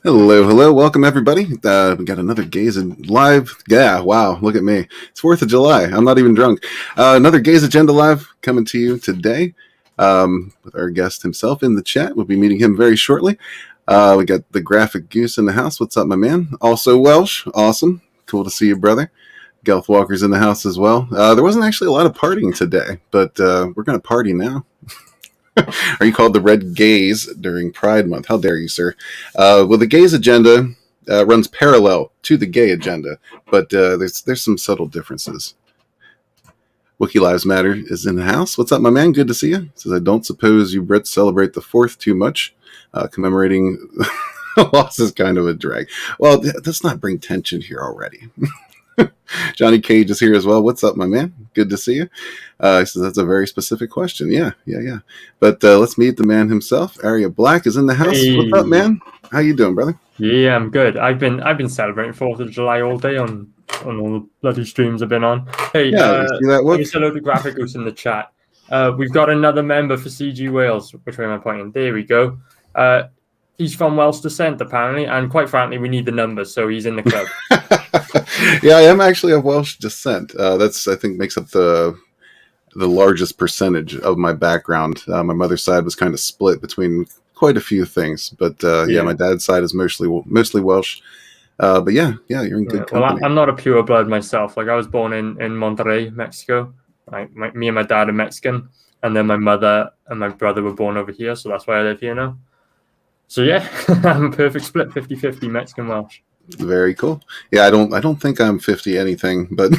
Hello, welcome everybody. We got another Gaze Live. Yeah, wow, look at me. It's 4th of July. I'm not even drunk. Another Gaze Agenda Live coming to you today with our guest himself in the chat. We'll be meeting him very shortly. We got the Graphic Goose in the house. What's up, my man? Also Welsh. Awesome. Cool to see you, brother. Gelth Walker's in the house as well. There wasn't actually a lot of partying today, but we're going to party now. Are you called the Red Gaze during Pride Month? How dare you, sir? Well, the Gaze agenda runs parallel to the gay agenda, but there's some subtle differences. Wookiee Lives Matter is in the house. What's up, my man? Good to see you. Says, I don't suppose you Brits celebrate the 4th too much. Commemorating loss is kind of a drag. Well, let's not bring tension here already. Johnny Cage is here as well. What's up, my man? Good to see you. He says that's a very specific question. Yeah. But let's meet the man himself. Aria Black is in the house. Hey. What's up, man? How you doing, brother? Yeah, I'm good. I've been celebrating 4th of July all day on all the bloody streams I've been on. Hey, hello to Graphic Goose in the chat. We've got another member for CG Wales. Which way am I pointing? There we go. He's from Welsh descent, apparently, and quite frankly, we need the numbers, so he's in the club. Yeah, I am actually of Welsh descent. That's, I think, makes up the largest percentage of my background. My mother's side was kind of split between quite a few things, but yeah, my dad's side is mostly Welsh. But yeah, you're in good company. Well, I'm not a pure blood myself. Like, I was born in Monterrey, Mexico. Me and my dad are Mexican, and then my mother and my brother were born over here, so that's why I live here now. So yeah, I'm a perfect split, 50-50 Mexican Welsh. Very cool. Yeah, I don't think I'm 50 anything, but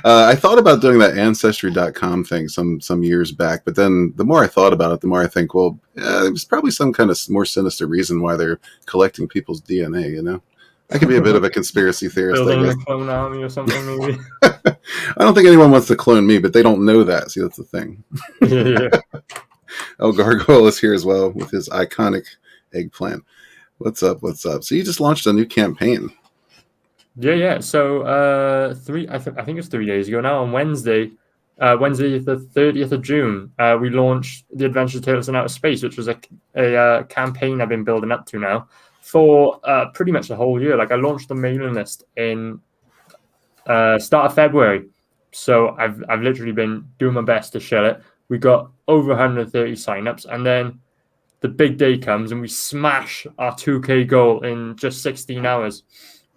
I thought about doing that Ancestry.com thing some years back, but then the more I thought about it, the more I think, well, there's probably some kind of more sinister reason why they're collecting people's DNA, you know? I could be a bit of a conspiracy theorist. Building a clone army or something, maybe. I don't think anyone wants to clone me, but they don't know that. See, that's the thing. Yeah. Oh, Gargoyle is here as well with his iconic eggplant. What's up? So you just launched a new campaign. Yeah. So I think it's 3 days ago now. On Wednesday the 30th of June, we launched The Adventures of Tailless in Outer Space, which was a campaign I've been building up to now for pretty much the whole year. Like, I launched the mailing list in start of February. So I've literally been doing my best to shell it. We got over 130 signups, and then the big day comes and we smash our 2K goal in just 16 hours.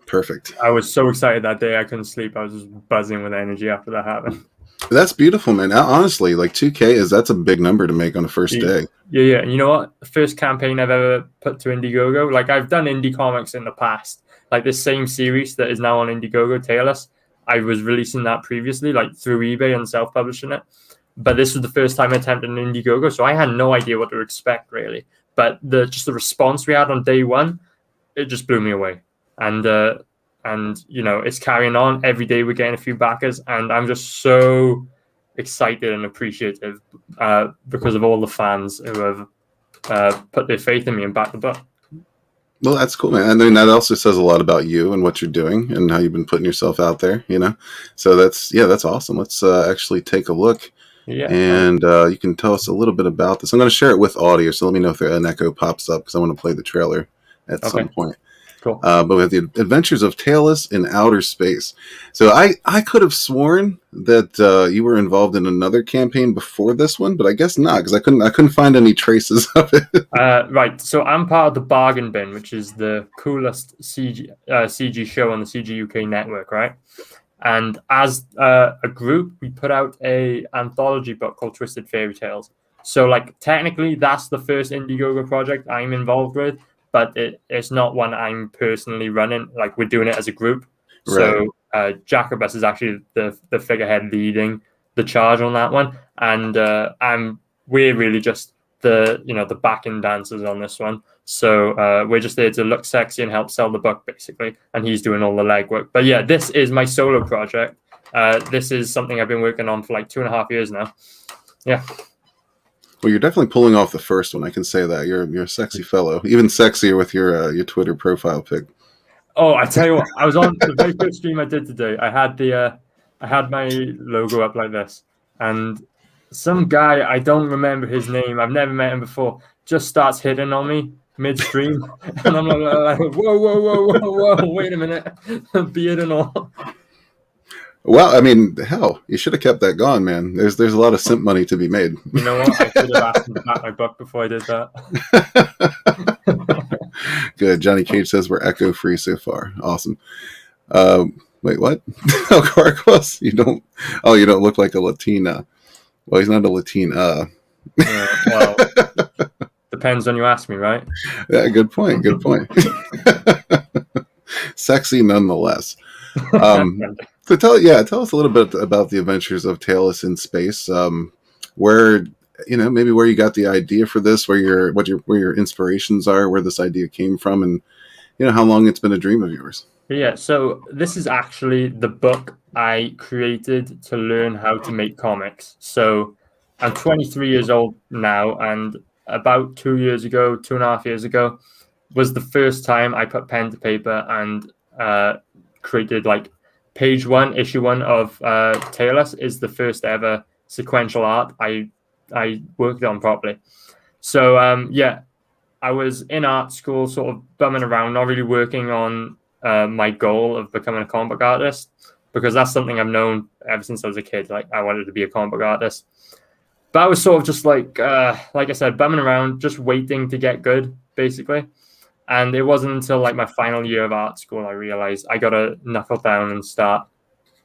Perfect. I was so excited that day I couldn't sleep. I was just buzzing with energy after that happened. That's beautiful, man. Honestly, like 2K that's a big number to make on the first day. Yeah. And you know what? The first campaign I've ever put to Indiegogo. Like, I've done indie comics in the past. Like, this same series that is now on Indiegogo, Tailless, I was releasing that previously, like through eBay and self-publishing it. But this was the first time I attempted an Indiegogo, so I had no idea what to expect, really. But the response we had on day one, it just blew me away. And you know, it's carrying on. Every day we're getting a few backers, and I'm just so excited and appreciative because of all the fans who have put their faith in me and backed the book. Well, that's cool, man. I mean, that also says a lot about you and what you're doing and how you've been putting yourself out there, you know? So that's awesome. Let's actually take a look. Yeah. And you can tell us a little bit about this. I'm going to share it with audio, so let me know if an echo pops up because I want to play the trailer at some point. Cool. But we have The Adventures of Tailless in Outer Space. So I could have sworn that you were involved in another campaign before this one, but I guess not, because I couldn't find any traces of it. Right. So I'm part of the Bargain Bin, which is the coolest CG show on the CG UK network, right? And as a group, we put out a anthology book called Twisted Fairy Tales. So, like, technically, that's the first Indiegogo project I'm involved with, but it's not one I'm personally running. Like, we're doing it as a group. Right. So Jacobus is actually the figurehead leading the charge on that one, and we're really just the backing dancers on this one. So we're just there to look sexy and help sell the book, basically, and he's doing all the legwork. But yeah, this is my solo project. this is something I've been working on for like 2.5 years now. Yeah. Well, you're definitely pulling off the first one. I can say that you're a sexy fellow, even sexier with your Twitter profile pic. Oh, I tell you what, I was on the very first stream I did today. I had my logo up like this, and some guy, I don't remember his name, I've never met him before, just starts hitting on me midstream, and I'm like, whoa, wait a minute, beard and all. Well, I mean, hell, you should have kept that going, man. There's a lot of simp money to be made. You know what? I should have asked him to back my book before I did that. Good. Johnny Cage says we're echo free so far. Awesome. Wait, what? Oh, Carcos, you don't look like a Latina. Well, he's not a Latina. Well, depends when you ask me, right? Yeah, good point. Good point. Sexy nonetheless. So tell us a little bit about the adventures of Tailless in space. Where maybe where you got the idea for this, where your inspirations are, where this idea came from, and how long it's been a dream of yours. Yeah, so this is actually the book I created to learn how to make comics. So I'm 23 years old now, and about 2.5 years ago, was the first time I put pen to paper and created like page 1, issue 1 of Tailless is the first ever sequential art I worked on properly. So I was in art school, sort of bumming around, not really working on my goal of becoming a comic book artist, because that's something I've known ever since I was a kid. Like, I wanted to be a comic book artist. But I was sort of just like I said, bumming around, just waiting to get good, basically. And it wasn't until like my final year of art school I realized I got to knuckle down and start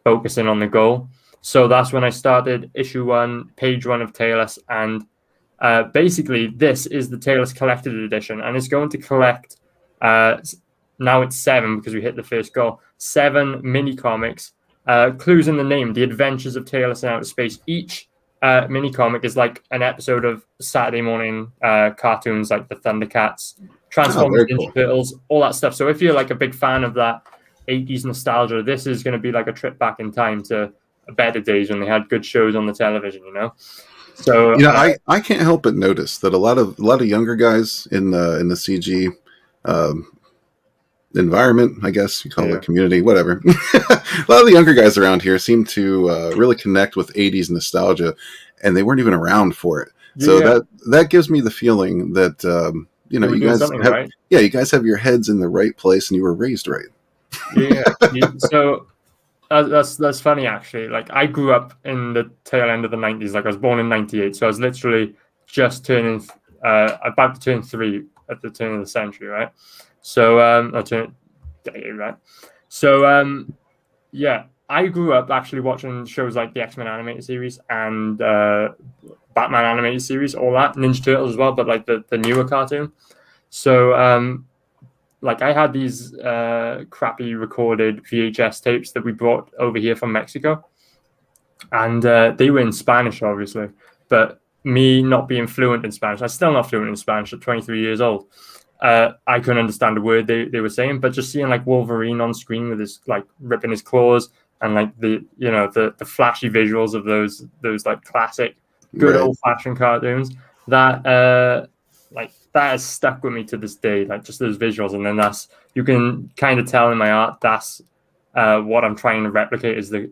focusing on the goal. So that's when I started issue 1, page 1 of Tailless. And basically, this is the Tailless collected edition. And it's going to collect, now it's 7 because we hit the first goal, 7 mini comics. Clues in the name, The Adventures of Tailless in Outer Space. Each mini comic is like an episode of Saturday morning cartoons like the Thundercats, Transformers, Ninja Turtles, all that stuff. So if you're like a big fan of that 80s nostalgia, this is going to be like a trip back in time to better days when they had good shows on the television, So I can't help but notice that a lot of younger guys in the CG environment, I guess you call it community, whatever. A lot of the younger guys around here seem to really connect with 80s nostalgia, and they weren't even around for it. So that gives me the feeling that you guys have, right? You guys have your heads in the right place, and you were raised right. So that's funny, actually. Like, I grew up in the tail end of the 90s. Like, I was born in 98, so I was literally just turning about to turn 3 at the turn of the century, right? So right? So I grew up actually watching shows like the X-Men animated series and Batman animated series, all that, Ninja Turtles as well, but like the newer cartoon. So like, I had these crappy recorded VHS tapes that we brought over here from Mexico, and they were in Spanish, obviously. But me not being fluent in Spanish, I'm still not fluent in Spanish at 23 years old. I couldn't understand a word they were saying, but just seeing like Wolverine on screen with his like ripping his claws and like the flashy visuals of those like classic good old fashioned cartoons, that has stuck with me to this day. Like, just those visuals, and then you can kind of tell in my art that's what I'm trying to replicate is the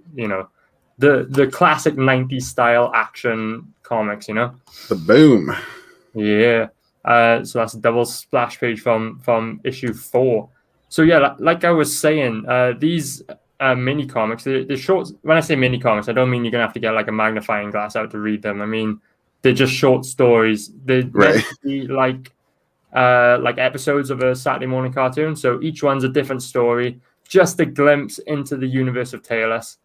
classic 90s style action comics, The boom. Yeah. So that's a double splash page from issue 4. So yeah, like I was saying, these mini comics, the short. When I say mini comics, I don't mean you're gonna have to get like a magnifying glass out to read them. I mean, they're just short stories. They're meant to be like episodes of a Saturday morning cartoon. So each one's a different story, just a glimpse into the universe of Tailless.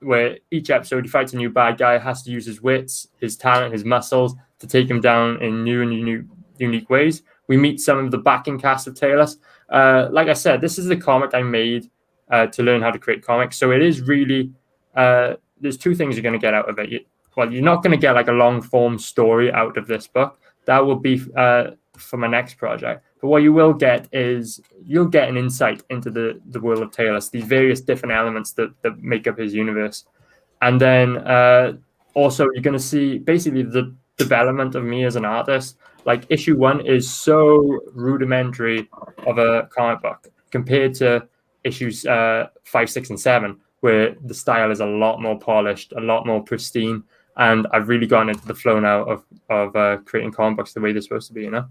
Where each episode he fights a new bad guy, has to use his wits, his talent, his muscles to take him down in new and unique ways. We meet some of the backing cast of Tailless. Like I said, this is the comic I made to learn how to create comics. So it is really, there's 2 things you're going to get out of it. You're not going to get like a long form story out of this book. That will be for my next project. But what you will get is you'll get an insight into the world of Tailless, these various different elements that make up his universe. And then also you're going to see basically the development of me as an artist. Like issue 1 is so rudimentary of a comic book compared to issues 5, 6, and 7, where the style is a lot more polished, a lot more pristine, and I've really gotten into the flow now of creating comic books the way they're supposed to be, you know?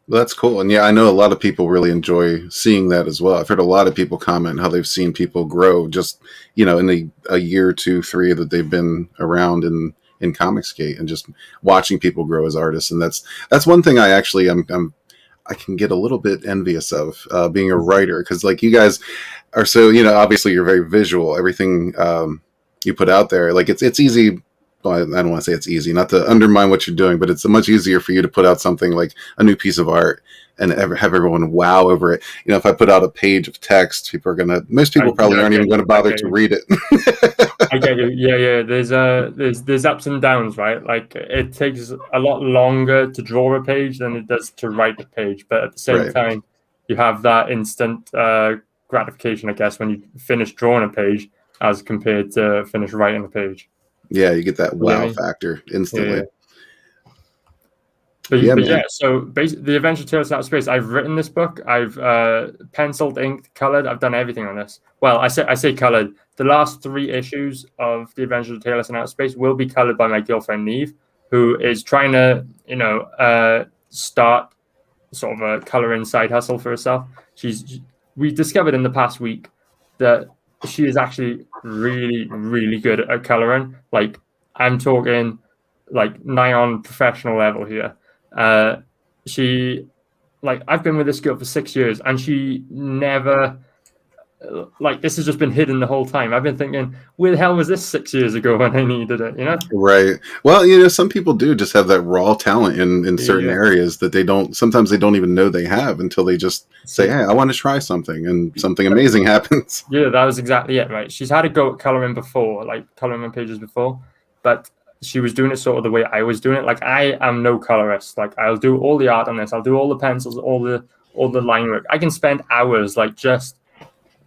Well, that's cool. And yeah, I know a lot of people really enjoy seeing that as well. I've heard a lot of people comment how they've seen people grow just, in a year, 2, 3 that they've been around in Comicsgate, and just watching people grow as artists. And that's one thing I actually I can get a little bit envious of being a writer, because like you guys are so, obviously you're very visual. Everything you put out there, like it's easy. Well, I don't want to say it's easy, not to undermine what you're doing, but it's much easier for you to put out something like a new piece of art and have everyone wow over it. If I put out a page of text, most people probably aren't even going to bother to read it. I get you. Yeah. There's ups and downs, right? Like it takes a lot longer to draw a page than it does to write a page, but at the same time, you have that instant gratification, I guess, when you finish drawing a page as compared to finish writing a page. Yeah, you get that wow factor instantly. Yeah. So basically, the Adventure Tales Out of Space. I've written this book. I've penciled, inked, colored. I've done everything on this. Well, I say colored. The last 3 issues of the Adventure Tales in Outer Space will be colored by my girlfriend Neve, who is trying to, start sort of a coloring side hustle for herself. We discovered in the past week that she is actually really, really good at coloring. Like I'm talking like nigh on professional level here. I've been with this girl for 6 years, and she never, this has just been hidden the whole time. I've been thinking, where the hell was this 6 years ago when I needed it, Right. Well, some people do just have that raw talent in certain areas that sometimes they don't even know they have until they just say, hey, I want to try something, and something amazing happens. Yeah, that was exactly it, right? She's had a go at coloring before, like coloring my pages before, but she was doing it sort of the way I was doing it. Like I am no colorist. Like I'll do all the art on this. I'll do all the pencils, all the line work. I can spend hours like just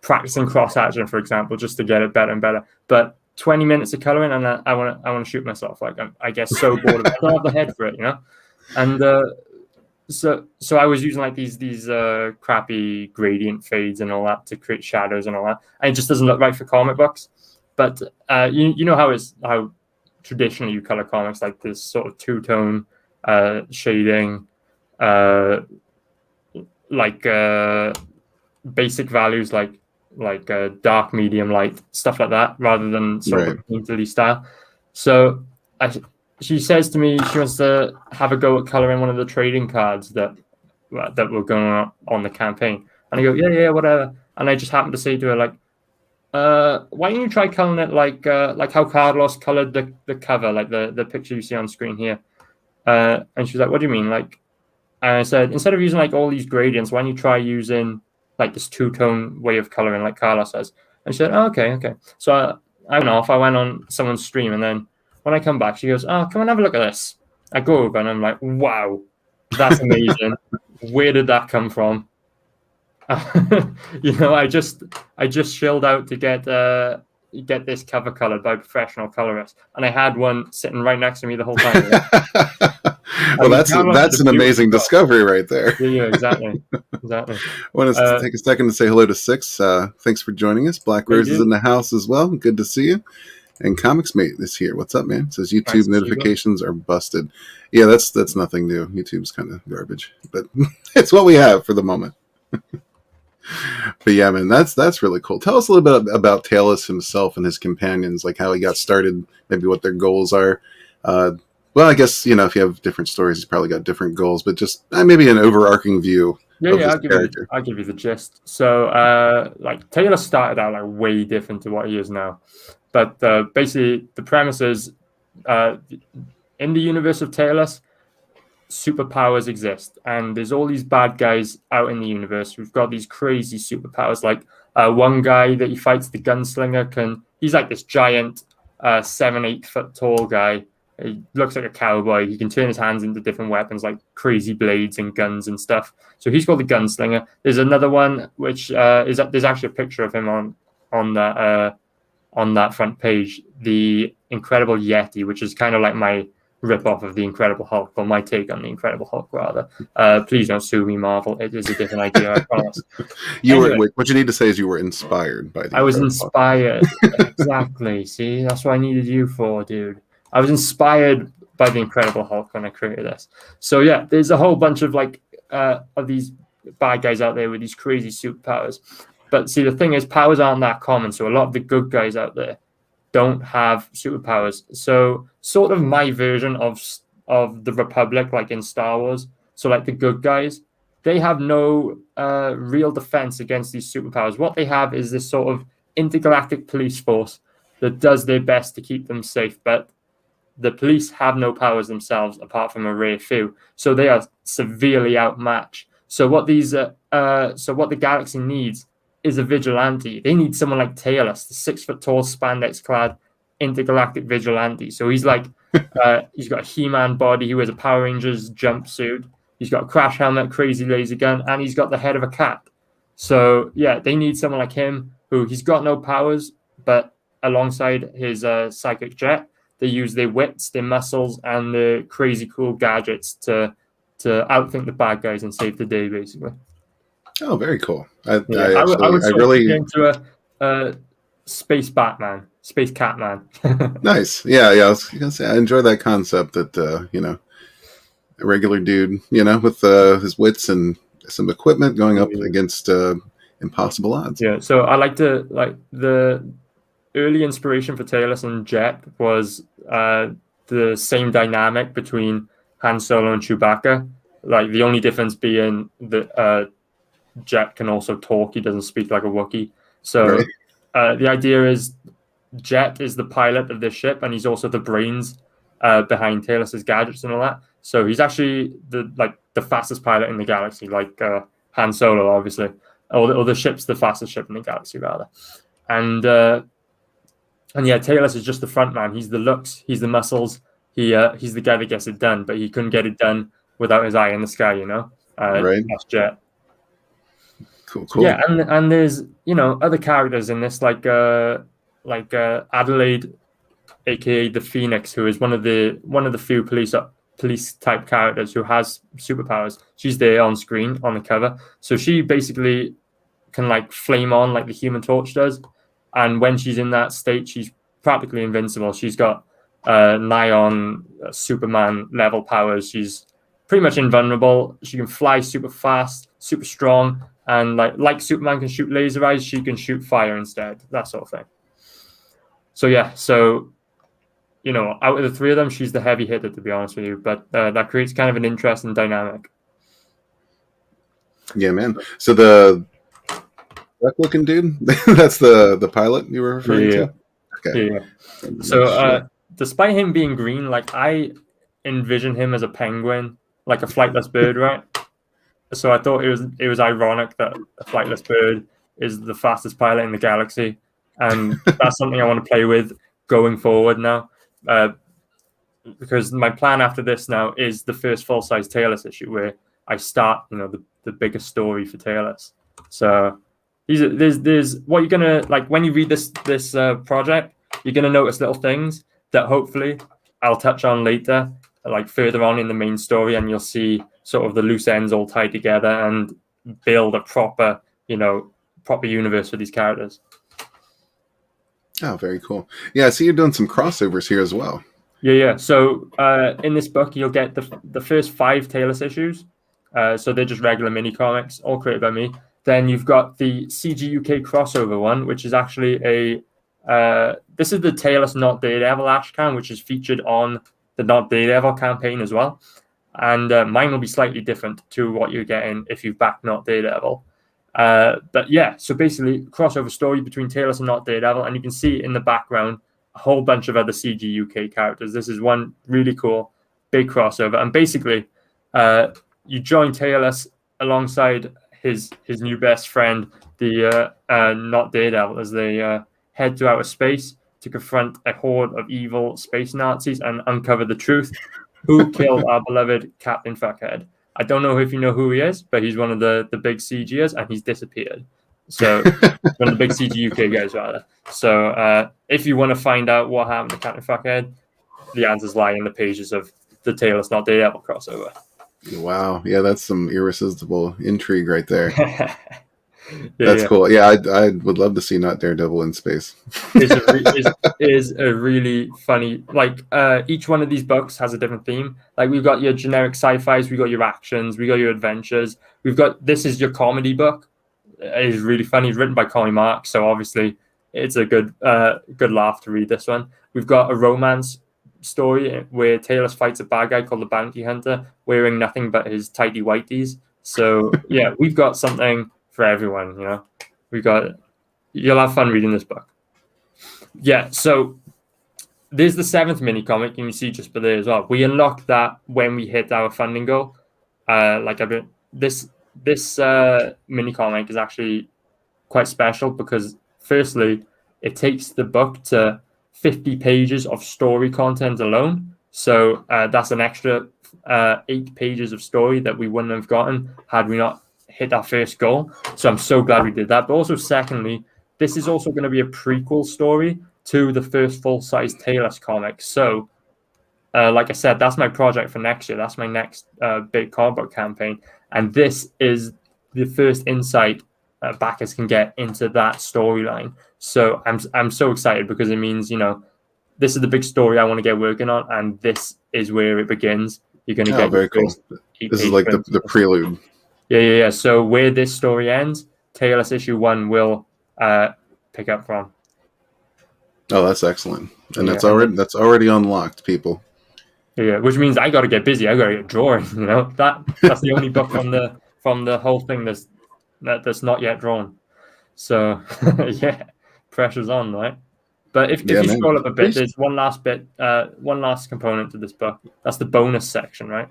practicing cross hatching, for example, just to get it better and better. But 20 minutes of coloring, and I want to shoot myself. Like I get so bored of it. I don't have the head for it, And so I was using like these crappy gradient fades and all that to create shadows and all that. And it just doesn't look right for comic books. But you know how traditionally you color comics, like this sort of two-tone shading, basic values like dark, medium, light, stuff like that, rather than sort of painterly style. So she says to me she wants to have a go at coloring one of the trading cards that were going on the campaign. And I go, yeah, whatever. And I just happened to say to her, like, why don't you try coloring it like how Carlos colored the cover, like the picture you see on screen here? And she was like, what do you mean? And I said, instead of using like all these gradients, why don't you try using like this two-tone way of coloring like Carlos says? And she said, oh, okay. So I went off. I went on someone's stream, and then when I come back, she goes, oh, come and have a look at this. I go over and I'm like, wow, that's amazing. Where did that come from? I just shelled out to get this cover colored by a professional colorist, and I had one sitting right next to me the whole time. Well, that's an amazing discovery right there. Yeah, exactly. I want to take a second to say hello to Six. Thanks for joining us. Black Rose is in the house as well. Good to see you. And Comicsmate is here. What's up, man? It says YouTube notifications are busted. Yeah, that's nothing new. YouTube's kind of garbage, but it's what we have for the moment. But yeah, man, that's really cool. Tell us a little bit about Tailless himself and his companions, like how he got started, maybe what their goals are. Well, I guess, if you have different stories, he's probably got different goals, but just maybe an overarching view of his character. I'll give you the gist. So, Tailless started out way different to what he is now. But basically, the premise is in the universe of Tailless, superpowers exist, and there's all these bad guys out in the universe who've got these crazy superpowers. Like one guy that he fights, the Gunslinger, he's like this giant 7-8 foot tall guy, He looks like a cowboy. He can turn his hands into different weapons like crazy blades and guns and stuff. So he's called the Gunslinger. There's another one which there's actually a picture of him on that front page. The Incredible Yeti, which is kind of like my rip-off of the Incredible Hulk, or my take on the Incredible Hulk, rather. Please don't sue me, Marvel. It is a different idea, I promise. What you need to say is you were inspired by the I was Incredible inspired. Exactly. See, that's what I needed you for, dude. I was inspired by the Incredible Hulk when I created this. So yeah, there's a whole bunch of of these bad guys out there with these crazy superpowers. But see, the thing is, powers aren't that common. So a lot of the good guys out there don't have superpowers. So sort of my version of the Republic, like in Star Wars. So like the good guys, they have no real defense against these superpowers. What they have is this sort of intergalactic police force that does their best to keep them safe. But the police have no powers themselves, apart from a rare few. So they are severely outmatched. So what the galaxy needs is a vigilante. They need someone like Tailless, the 6 foot tall, spandex clad intergalactic vigilante. So he's like, he's got a He-Man body. He wears a Power Rangers jumpsuit. He's got a crash helmet, crazy laser gun, and he's got the head of a cat. So yeah, they need someone like him who he's got no powers, but alongside his psychic jet, they use their wits, their muscles, and the crazy cool gadgets to outthink the bad guys and save the day, basically. Oh, very cool. I would really get into a space Batman, space Catman. Nice. Yeah. I was gonna say I enjoy that concept that a regular dude, with his wits and some equipment going up against impossible odds. Yeah. So I like the early inspiration for Tailless and Jet was the same dynamic between Han Solo and Chewbacca. Like the only difference being that Jet can also talk. He doesn't speak like a Wookiee. So the idea is Jet is the pilot of this ship, and he's also the brains behind Tailless's gadgets and all that. So he's actually the fastest pilot in the galaxy, like Han Solo, obviously, or the ship's the fastest ship in the galaxy, rather. And yeah, Tailless is just the front man. He's the looks, he's the muscles. He's the guy that gets it done, but he couldn't get it done without his eye in the sky. Right? That's Jet. Cool. Yeah, and there's other characters in this like Adelaide, aka the Phoenix, who is one of the few police type characters who has superpowers. She's there on screen on the cover, so she basically can flame on like the Human Torch does, and when she's in that state, she's practically invincible. She's got nigh on Superman level powers. She's pretty much invulnerable. She can fly super fast, super strong. And like Superman can shoot laser eyes, she can shoot fire instead, that sort of thing. So yeah, out of the three of them, she's the heavy hitter, to be honest with you. But that creates kind of an interesting dynamic. Yeah, man. So the black-looking dude, that's the pilot you were referring to? Okay. Yeah. So despite him being green, I envision him as a penguin, like a flightless bird, right? So I thought it was ironic that a flightless bird is the fastest pilot in the galaxy, and that's something I want to play with going forward now. Because my plan after this now is the first full-size Tailless issue where I start, the biggest story for Tailless. So there's what you're gonna when you read this project, you're gonna notice little things that hopefully I'll touch on later, further on in the main story, and you'll see sort of the loose ends all tied together and build a proper universe for these characters. Oh, very cool. Yeah, I see you're doing some crossovers here as well. Yeah. So in this book, you'll get the first 5 Tailless issues. So they're just regular mini comics, all created by me. Then you've got the CG UK crossover one, which is actually this is the Tailless Not Daredevil Ashcan, which is featured on the Not Daredevil campaign as well. And mine will be slightly different to what you're getting if you've backed Not Daredevil. But yeah, so basically crossover story between Tailless and Not Daredevil, and you can see in the background a whole bunch of other CG UK characters. This is one really cool big crossover, and basically you join Tailless alongside his new best friend, the Not Daredevil, as they head to outer space. to confront a horde of evil space Nazis and uncover the truth. Who killed our beloved Captain Fuckhead? I don't know if you know who he is, but he's one of the big CGers, and he's disappeared. So one of the big CG UK guys, rather. So if you want to find out what happened to Captain Fuckhead, the answers lie in the pages of the Tailless Not Daredevil crossover. Wow, yeah, that's some irresistible intrigue right there. Yeah, that's cool. Yeah, I would love to see Not Daredevil in space. is a really funny, like, each one of these books has a different theme. Like, we've got your generic sci-fis, we got your actions, we got your adventures. We've got, this is your comedy book. It is really funny. It's written by Connie Marks, so obviously it's a good laugh to read this one. We've got a romance story where Tailless fights a bad guy called the Bounty Hunter, wearing nothing but his tidy whities. So yeah, we've got something for everyone, you know. You'll have fun reading this book. Yeah, so there's the 7th mini comic, and you see just below as well. We unlocked that when we hit our funding goal. This mini comic is actually quite special because, firstly, it takes the book to 50 pages of story content alone. So that's an extra 8 pages of story that we wouldn't have gotten had we not hit our first goal. So I'm so glad we did that. But also, secondly, this is also going to be a prequel story to the first full-size Tailless comic. So, like I said, that's my project for next year. That's my next big comic book campaign. And this is the first insight backers can get into that storyline. So I'm so excited because it means, you know, this is the big story I want to get working on, and this is where it begins. You're going to get very cool. This is like the prelude. Yeah. So where this story ends, Tailless issue 1 will pick up from. Oh, that's excellent, and that's already unlocked, people. Yeah, which means I got to get busy. I got to get drawing. You know, that's the only book from the whole thing that's not yet drawn. So yeah, pressure's on, right? But if you scroll up a bit, there's one last component to this book. That's the bonus section, right?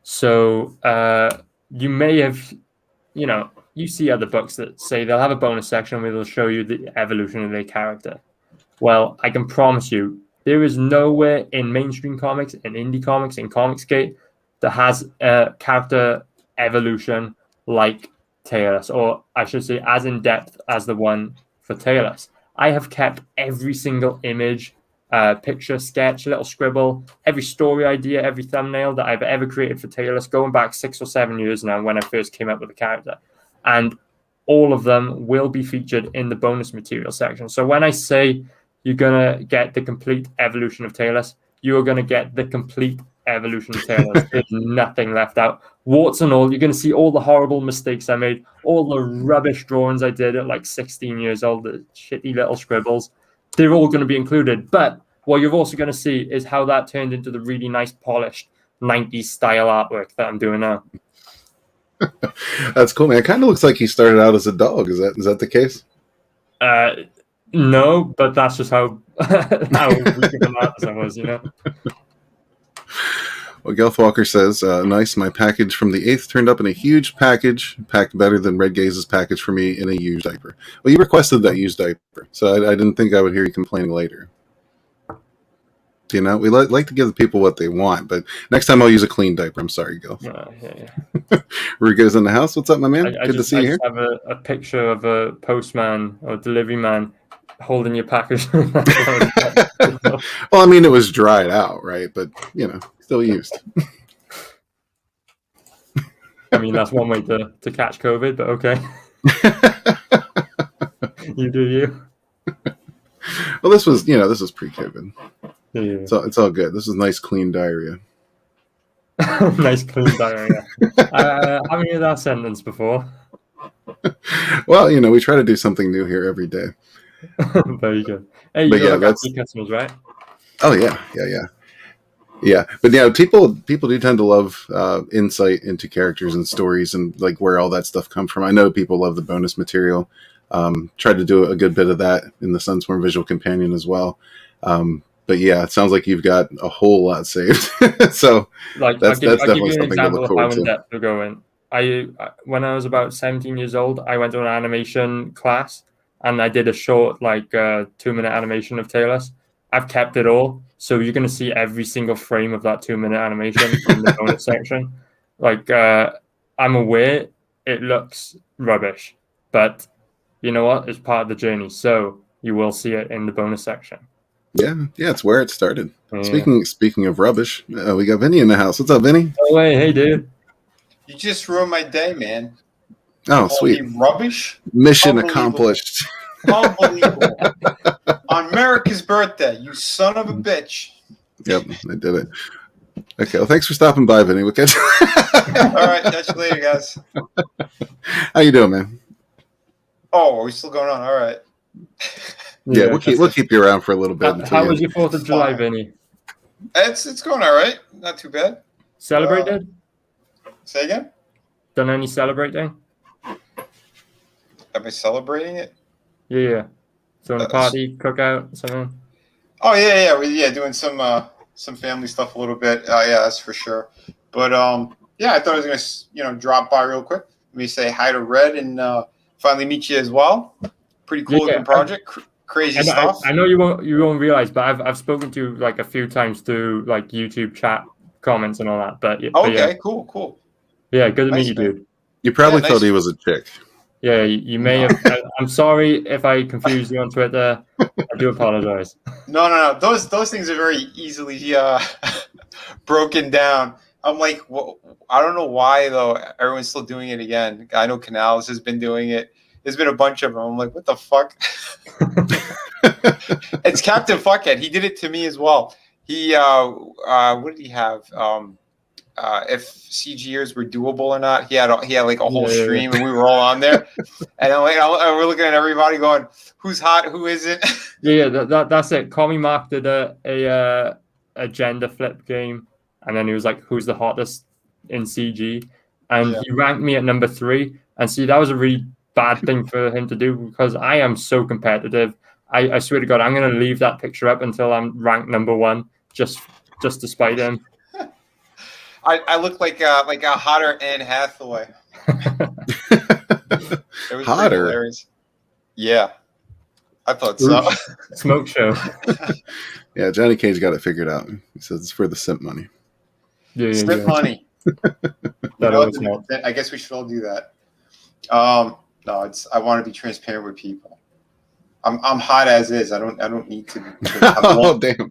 So you may have, you know, you see other books that say they'll have a bonus section where they'll show you the evolution of their character. Well, I can promise you, there is nowhere in mainstream comics, in indie comics, in Comicsgate that has a character evolution like Tailless, or I should say as in-depth as the one for Tailless. I have kept every single image, picture, sketch, little scribble, every story idea, every thumbnail that I've ever created for Tailless, going back 6 or 7 years now when I first came up with the character. And all of them will be featured in the bonus material section. So when I say you're going to get the complete evolution of Tailless, you are going to get the complete evolution of Tailless. There's nothing left out. Warts and all, you're going to see all the horrible mistakes I made, all the rubbish drawings I did at like 16 years old, the shitty little scribbles. They're all going to be included. But what you're also going to see is how that turned into the really nice, polished 90s style artwork that I'm doing now. That's cool, man. It kind of looks like he started out as a dog. Is that the case? No, but that's just how weak of an artist I was, you know. Well, Gelth Walker says, nice, my package from the 8th turned up in a huge package, packed better than Red Gaze's package for me in a used diaper. Well, you requested that used diaper, so I didn't think I would hear you complaining later. You know, we like to give the people what they want, but next time I'll use a clean diaper. I'm sorry, Gelth. Yeah. Rico's in the house. What's up, my man? Good to see you here. I just have a picture of a postman or delivery man holding your package. Well, I mean, it was dried out, right? But, you know, still used. I mean, that's one way to catch COVID, but okay. You do you. Well, this was pre-COVID. Yeah. So it's all good. This is nice, clean diarrhea. Nice, clean diarrhea. I haven't heard that sentence before. Well, you know, we try to do something new here every day. Very good. Hey, you got customers, right? Oh yeah. But yeah, people do tend to love insight into characters and stories and like where all that stuff comes from. I know people love the bonus material. Tried to do a good bit of that in the Sunstorm Visual Companion as well. But yeah, it sounds like you've got a whole lot saved. So like, that's definitely something to look forward to. Depth we're going. When I was about 17 years old, I went to an animation class and I did a short, like 2-minute animation of Tailless. I've kept it all, so you're gonna see every single frame of that 2-minute animation in the bonus section. Like, I'm aware it looks rubbish, but you know what? It's part of the journey, so you will see it in the bonus section. Yeah, it's where it started. Yeah. Speaking of rubbish, we got Vinny in the house. What's up, Vinny? Oh, hey, dude. You just ruined my day, man. Oh, sweet. Rubbish? Mission accomplished. Unbelievable. On America's birthday, you son of a bitch. Yep, I did it. Okay, well, thanks for stopping by, Vinny. We'll catch you. All right, catch you later, guys. How you doing, man? Oh, are we still going on? All right. Yeah, we'll keep you around for a little bit. How was your 4th of July, Vinny? It's going all right. Not too bad. Celebrated? Say again? Done any celebrating? Am I celebrating it? Yeah. Throwing a party, cookout, something? Oh, yeah. Doing some family stuff a little bit. Yeah, that's for sure. But yeah, I thought I was gonna drop by real quick. Let me say hi to Red and finally meet you as well. Pretty cool looking project. Crazy stuff. I know you won't realize, but I've spoken to you like a few times through like YouTube chat comments and all that. But okay, cool. Yeah, good to meet you, dude. You probably thought he was a chick. Yeah, you may have. I'm sorry if I confused you on Twitter. I do apologize. No. Those things are very easily broken down. I'm like, I don't know why though. Everyone's still doing it again. I know Canales has been doing it. There's been a bunch of them. I'm like, what the fuck? It's Captain Fuckhead. He did it to me as well. He what did he have? If CGers were doable or not. He had like a whole stream, and we were all on there. And I'm like, we're looking at everybody going, "Who's hot? Who isn't?" Yeah, that's it. Call Me Mark did a gender flip game, and then he was like, "Who's the hottest in CG?" And he ranked me at number 3. And see, that was a really bad thing for him to do because I am so competitive. I swear to God, I'm going to leave that picture up until I'm ranked number 1, just to spite him. I look like a hotter Anne Hathaway. It was hotter. Hilarious. Yeah, I thought so. Smoke show. Yeah, Johnny Cage got it figured out. He says it's for the simp money. Yeah. Simp money. I guess we should all do that. No, I want to be transparent with people. I'm hot as is. I don't need to be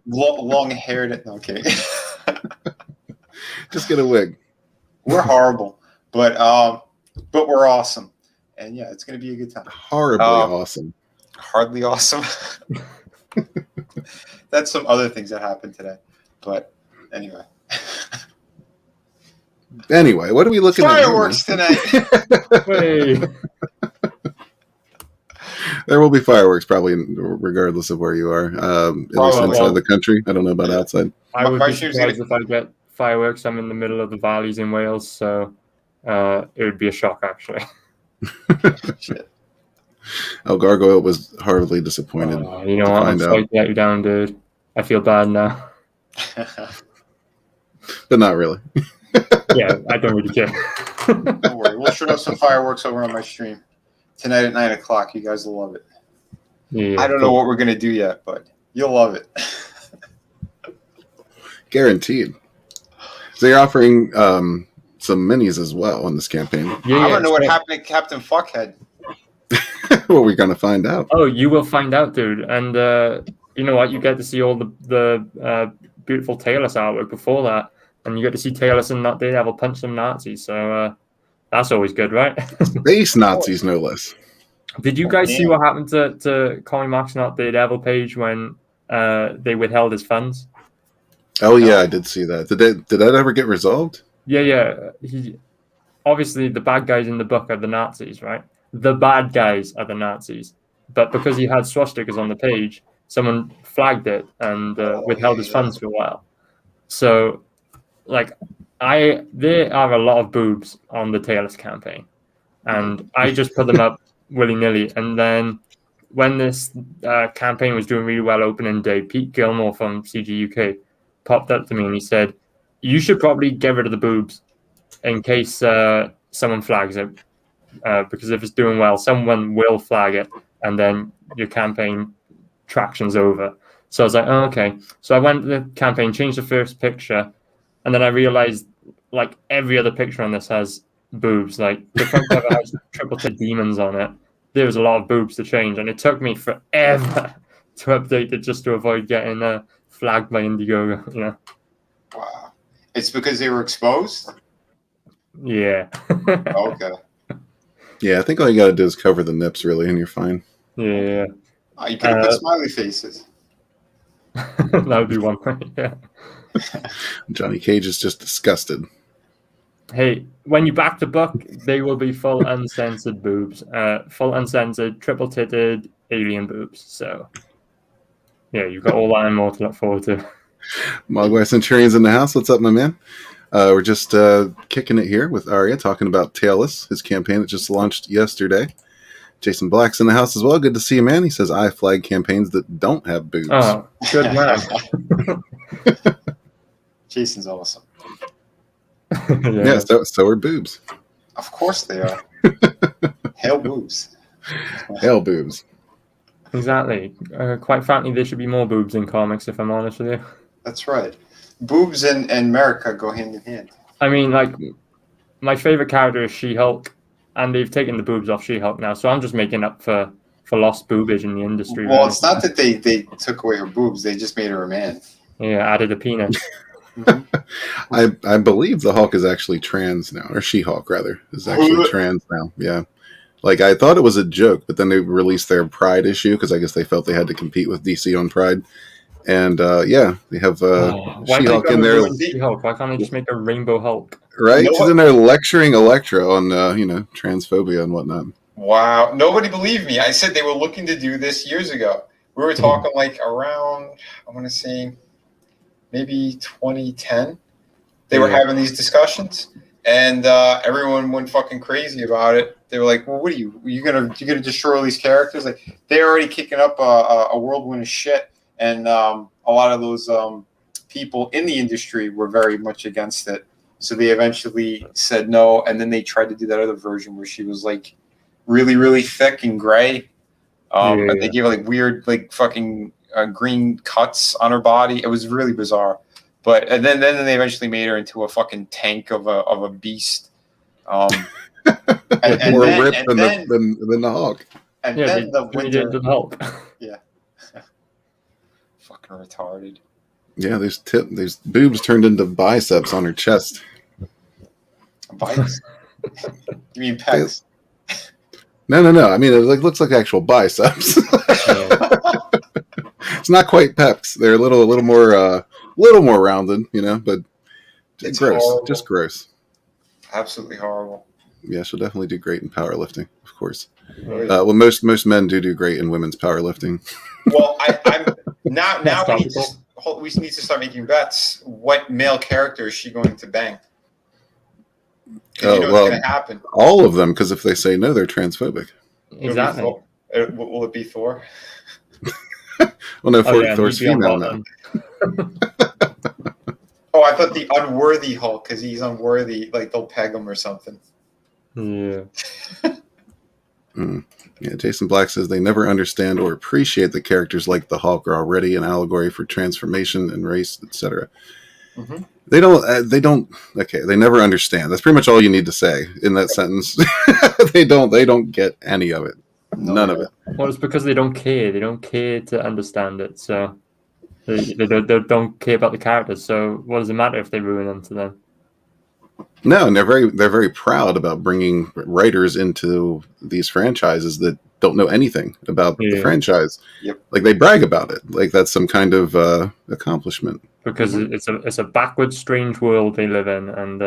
long haired. Okay. Just get a wig. We're horrible, but we're awesome, and yeah, it's gonna be a good time. Horribly awesome. Hardly awesome. That's some other things that happened today, but anyway. Anyway, what are we looking Fireworks at? Fireworks tonight. There will be fireworks probably regardless of where you are. At least inside the country. I don't know about outside. I would be surprised if I get fireworks. I'm in the middle of the valleys in Wales, so it would be a shock actually. Shit. Oh, Gargoyle was horribly disappointed. You know what? I'm sorry to let you down, dude. I feel bad now. But not really. Yeah, I don't really care. Don't worry. We'll shoot up some fireworks over on my stream tonight at 9 o'clock. You guys will love it. Yeah, I don't know what we're going to do yet, but you'll love it. Guaranteed. So you're offering some minis as well on this campaign. Yeah, I don't know what happened to Captain Fuckhead. Well, we're going to find out. Oh, you will find out, dude. And you know what? You get to see all the beautiful Tailless artwork before that. And you get to see Tailless and Not Daredevil punch some Nazis. So that's always good, right? Space Nazis, no less. Did you guys see what happened to Colin Mark's Not Daredevil page when they withheld his funds? Oh, yeah, I did see that. Did that ever get resolved? Yeah. Obviously, the bad guys in the book are the Nazis, right? The bad guys are the Nazis. But because he had swastikas on the page, someone flagged it and withheld his funds for a while. So, like, there are a lot of boobs on the Tailless campaign. And I just put them up willy-nilly. And then when this campaign was doing really well opening day, Pete Gilmore from CG UK popped up to me and he said, you should probably get rid of the boobs in case someone flags it. Because if it's doing well, someone will flag it. and then your campaign traction's over. So I was like, oh, okay. So I went to the campaign, changed the first picture, and then I realized like every other picture on this has boobs. Like the front cover has triple T demons on it. There was a lot of boobs to change, and it took me forever to update it just to avoid getting flagged by Indiegogo. You know. Wow. It's because they were exposed? Yeah. Okay. Yeah, I think all you got to do is cover the nips, really, and you're fine. Yeah. Oh, you could have put smiley faces. That would be one way. Yeah. Johnny Cage is just disgusted. Hey, when you back the book, they will be full uncensored boobs, full uncensored, triple-titted alien boobs. So, yeah, you've got all that and more to look forward to. Mogwai Centurion's in the house. What's up, my man? We're just kicking it here with Aria, talking about Tailless, his campaign that just launched yesterday. Jason Black's in the house as well. Good to see you, man. He says, I flag campaigns that don't have boobs. Oh, good man. Jason's awesome. Yeah, so are boobs. Of course they are. Hell boobs. Hell boobs. Exactly. Quite frankly, there should be more boobs in comics, if I'm honest with you. That's right. Boobs and America go hand in hand. I mean, like, my favorite character is She-Hulk, and they've taken the boobs off She-Hulk now, so I'm just making up for lost boobage in the industry. Well, really. It's not that they took away her boobs; they just made her a man. Yeah, added a penis. I believe the Hulk is actually trans now, or She-Hulk rather is actually trans now. Yeah, like I thought it was a joke, but then they released their Pride issue because I guess they felt they had to compete with DC on Pride, and yeah, they have She-Hulk in there. She-Hulk? Why can't they just make a Rainbow Hulk? Right, she's in there lecturing Electro on transphobia and whatnot. Wow, nobody believed me. I said they were looking to do this years ago. We were talking like around, I want to say, maybe 2010. They were having these discussions, and everyone went fucking crazy about it. They were like, "Well, what are you gonna destroy all these characters?" Like they're already kicking up a whirlwind of shit, and a lot of those people in the industry were very much against it. So they eventually said no, and then they tried to do that other version where she was like really, really thick and gray. But they gave her like weird, like fucking green cuts on her body. It was really bizarre. But and then they eventually made her into a fucking tank of a beast. More ripped than the Hulk. And then the winter the Hulk. Yeah. Fucking retarded. Yeah, these boobs turned into biceps on her chest. Biceps? You mean pecs? No. I mean, it looks like actual biceps. It's not quite pecs. They're a little more rounded, but it's gross. Horrible. Just gross. Absolutely horrible. Yeah, she'll definitely do great in powerlifting, of course. Well, most men do great in women's powerlifting. Well, I'm now we need to start making bets. What male character is she going to bang? What's going to happen. All of them, because if they say no, they're transphobic. Exactly. Will it be Thor? Well, no, Thor's female now. Oh, I thought the unworthy Hulk, because he's unworthy. Like they'll peg him or something. Yeah. Yeah, Jason Black says they never understand or appreciate that characters like the Hulk are already an allegory for transformation and race, etc. Mm-hmm. They don't. Okay, they never understand. That's pretty much all you need to say in that sentence. They don't get any of it. None of it. Well, it's because they don't care. They don't care to understand it. So they don't care about the characters. So what does it matter if they ruin them to them? No, and they're very proud about bringing writers into these franchises that don't know anything about the franchise. Yep. Like they brag about it. Like that's some kind of accomplishment. Because it's a backward, strange world they live in, and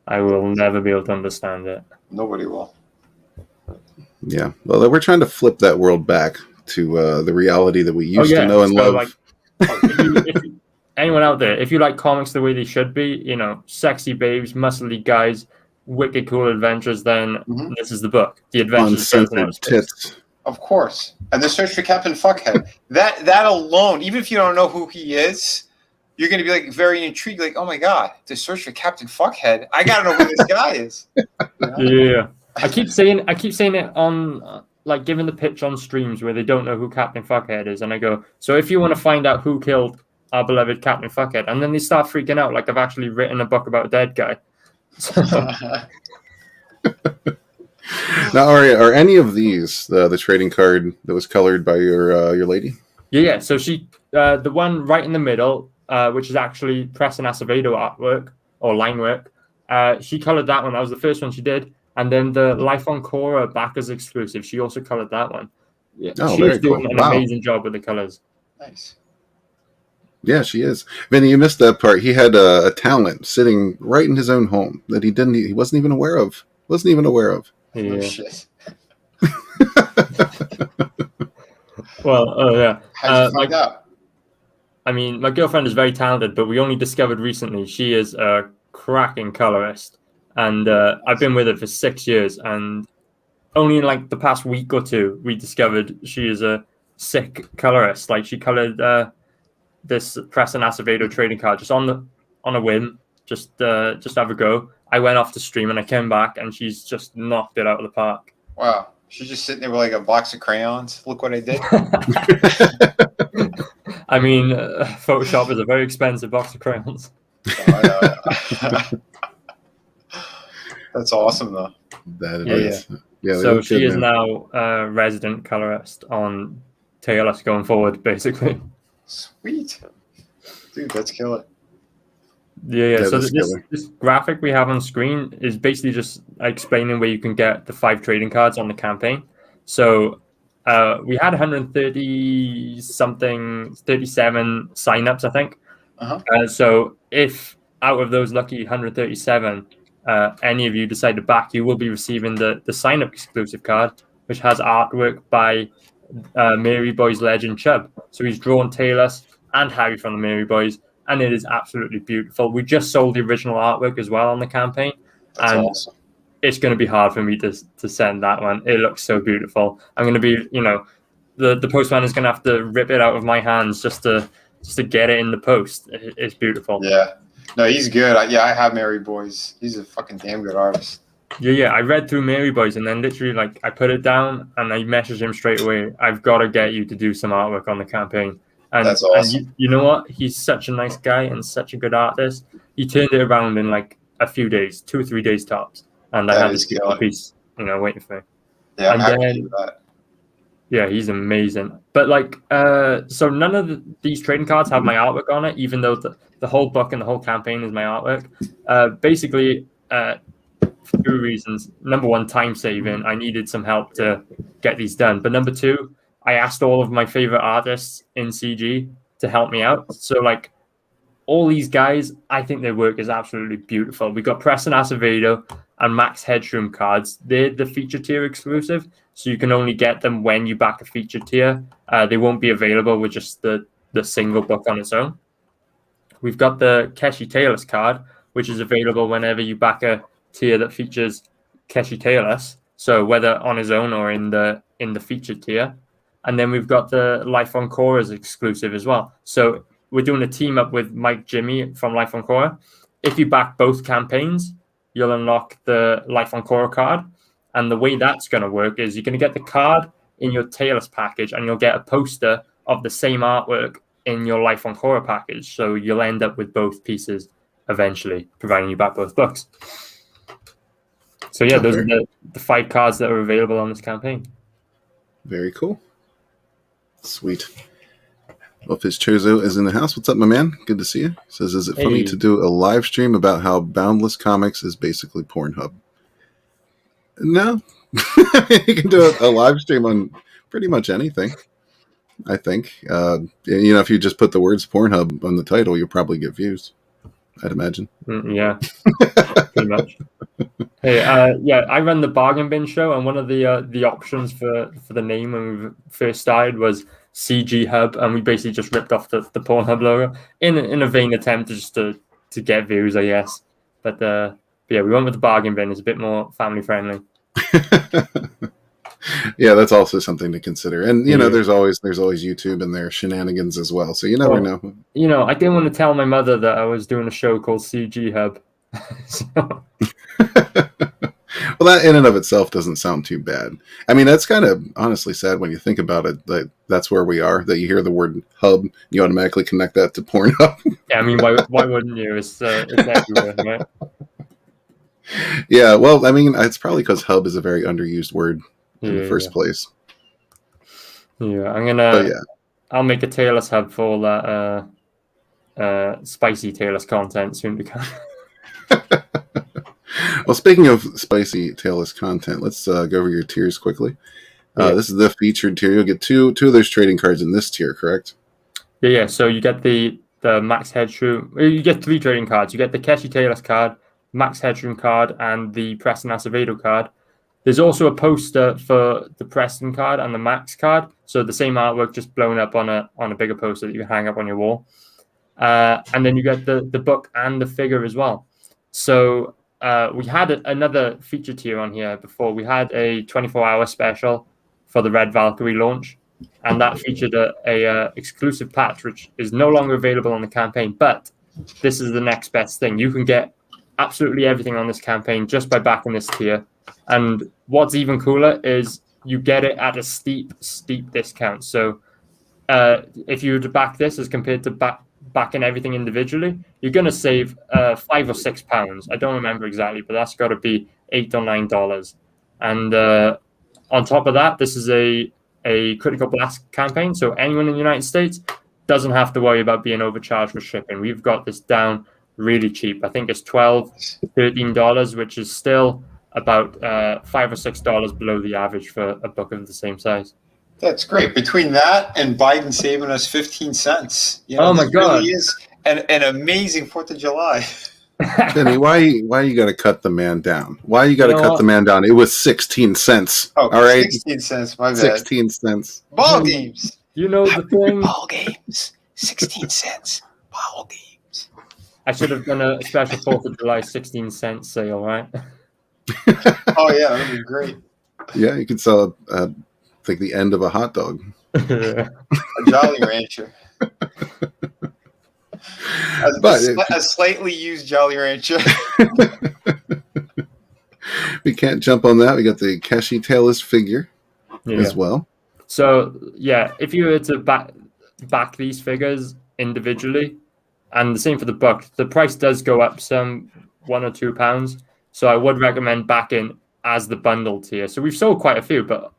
I will never be able to understand it. Nobody will. Yeah. Well, we're trying to flip that world back to the reality that we used to know and love. Like, if anyone out there, if you like comics the way they should be, sexy babes, muscly guys, wicked cool adventures, then this is the book. The Adventures of tits. Of course. And the Search for Captain Fuckhead. that alone, even if you don't know who he is, you're going to be like very intrigued. Like, oh my God, the Search for Captain Fuckhead. I got to know who this guy is. Yeah. I keep saying it on like giving the pitch on streams where they don't know who Captain Fuckhead is, and I go, so if you want to find out who killed our beloved Captain Fuckhead, and then they start freaking out like I've actually written a book about a dead guy. So, Now, are any of these the trading card that was colored by your lady? yeah. So she, the one right in the middle, which is actually Preston Acevedo artwork or line work. She colored that one. That was the first one she did. And then the Life on Korra backers exclusive, she also colored that one. Yeah, Oh, she's doing cool. an Wow. amazing job with the colors. Nice. Yeah, she is. Vinny, you missed that part. He had a talent sitting right in his own home that he wasn't even aware of. Wasn't even aware of. Yeah. Oh, shit. Well, oh yeah. How'd you find out? I mean, my girlfriend is very talented, but we only discovered recently she is a cracking colorist. And I've been with her for 6 years, and only in like the past week or two, we discovered she is a sick colorist. Like she colored this Preston Acevedo trading card just on a whim, just have a go. I went off to stream and I came back, and she's just knocked it out of the park. Wow. She's just sitting there with like a box of crayons. Look what I did. I mean, Photoshop is a very expensive box of crayons. That's awesome, though. That it is. Yeah, so she is now a resident colorist on Tailless going forward, basically. Sweet. Dude, that's killer. Yeah. That So is killer. this graphic we have on screen is basically just explaining where you can get the 5 trading cards on the campaign. So we had 130 something, 37 signups, I think. So if out of those lucky 137, any of you decide to back, you will be receiving the sign-up exclusive card, which has artwork by Mary Boys legend Chubb. So he's drawn Tailless and Harry from the Mary Boys, and it is absolutely beautiful. We just sold the original artwork as well on the campaign. That's and awesome. It's going to be hard for me to send that one. It looks so beautiful. I'm going to be, the postman is going to have to rip it out of my hands just to get it in the post. It's beautiful. Yeah. No, he's good. I have Mary Boys. He's a fucking damn good artist. Yeah. I read through Mary Boys, and then literally, I put it down and I messaged him straight away. I've got to get you to do some artwork on the campaign. And, that's awesome. And you know what? He's such a nice guy and such a good artist. He turned it around in a few days, 2 or 3 days tops. And I had this beautiful piece, waiting for me. Yeah, I'm happy then, with that. Yeah, he's amazing. But so none of these trading cards have my artwork on it, even though the whole book and the whole campaign is my artwork. Basically, for 2 reasons. Number one, time saving. I needed some help to get these done. But number 2, I asked all of my favorite artists in CG to help me out. So all these guys, I think their work is absolutely beautiful. We got Preston Acevedo and Max Headroom cards. They're the feature tier exclusive, so you can only get them when you back a feature tier. They won't be available with just the single book on its own. We've got the Keshi Tailless card, which is available whenever you back a tier that features Keshi Tailless, so whether on his own or in the feature tier. And then we've got the Life on Korra's exclusive as well. So we're doing a team up with Mike Jimmy from Life on Korra. If you back both campaigns, you'll unlock the Life on Korra card. And the way that's going to work is you're going to get the card in your Tailless package, and you'll get a poster of the same artwork in your Life on Korra package. So you'll end up with both pieces eventually, providing you back both books. So yeah, those are the 5 cards that are available on this campaign. Very cool. Sweet. Well, Fish Chozo is in the house. What's up, my man? Good to see you. Says, is it funny to do a live stream about how Boundless Comics is basically Pornhub? No. You can do a live stream on pretty much anything, I think. If you just put the words Pornhub on the title, you'll probably get views, I'd imagine. Yeah, pretty much. Hey, I run the Bargain Bin show, and one of the options for the name when we first started was CG Hub, and we basically just ripped off the Pornhub logo in a vain attempt to get views, I guess. But yeah, we went with the Bargain Bin. It's a bit more family friendly. Yeah, that's also something to consider. And there's always YouTube and their shenanigans as well. So you never know. I didn't want to tell my mother that I was doing a show called CG Hub. Well, Well, that in and of itself doesn't sound too bad. I mean, that's kind of honestly sad when you think about it. That that's where we are. That you hear the word hub, you automatically connect that to Pornhub. Yeah, I mean, why wouldn't you? It's everywhere, right? Yeah, well, I mean, it's probably because hub is a very underused word in the first Yeah. place. Yeah, But yeah, I'll make a Tailless hub for all that spicy Tailless content soon to come. well, speaking of spicy tailless content, let's go over your tiers quickly. Yeah. This is the featured tier. You'll get two of those trading cards in this tier, correct? Yeah. So you get the max headroom. You get 3 trading cards. You get the Keshi Tailless card, max headroom card, and the Preston Acevedo card. There's also a poster for the Preston card and the max card. So the same artwork, just blown up on a bigger poster that you can hang up on your wall. And then you get the book and the figure as well. So we had another feature tier on here before. We had a 24-hour special for the Red Valkyrie launch, and that featured a exclusive patch, which is no longer available on the campaign. But this is the next best thing. You can get absolutely everything on this campaign just by backing this tier. And what's even cooler is you get it at a steep discount. So if you were to back this as compared to backing everything individually, you're going to save £5 or £6. I don't remember exactly, but that's got to be $8 or $9. And on top of that, this is a critical blast campaign. So anyone in the United States doesn't have to worry about being overcharged for shipping. We've got this down really cheap. I think it's $12, $13, which is still about $5 or $6 below the average for a book of the same size. That's great. Between that and Biden saving us 15 cents, oh my God, really is an amazing 4th of July. Benny, why you got to cut the man down? Why you got to cut the man down? It was 16 cents. Oh, all right, 16 cents. My bad. 16 cents. Ball games. You know the thing. Ball games. 16 cents. Ball games. I should have done a special 4th of July 16-cent sale, right? Oh yeah, that would be great. Yeah, you could sell like the end of a hot dog. A Jolly Rancher. A slightly used Jolly Rancher. We can't jump on that. We got the Keshi Tailless figure as well. So yeah, if you were to back these figures individually, and the same for the book, the price does go up some £1 or £2. So I would recommend backing as the bundle tier. So we've sold quite a few, but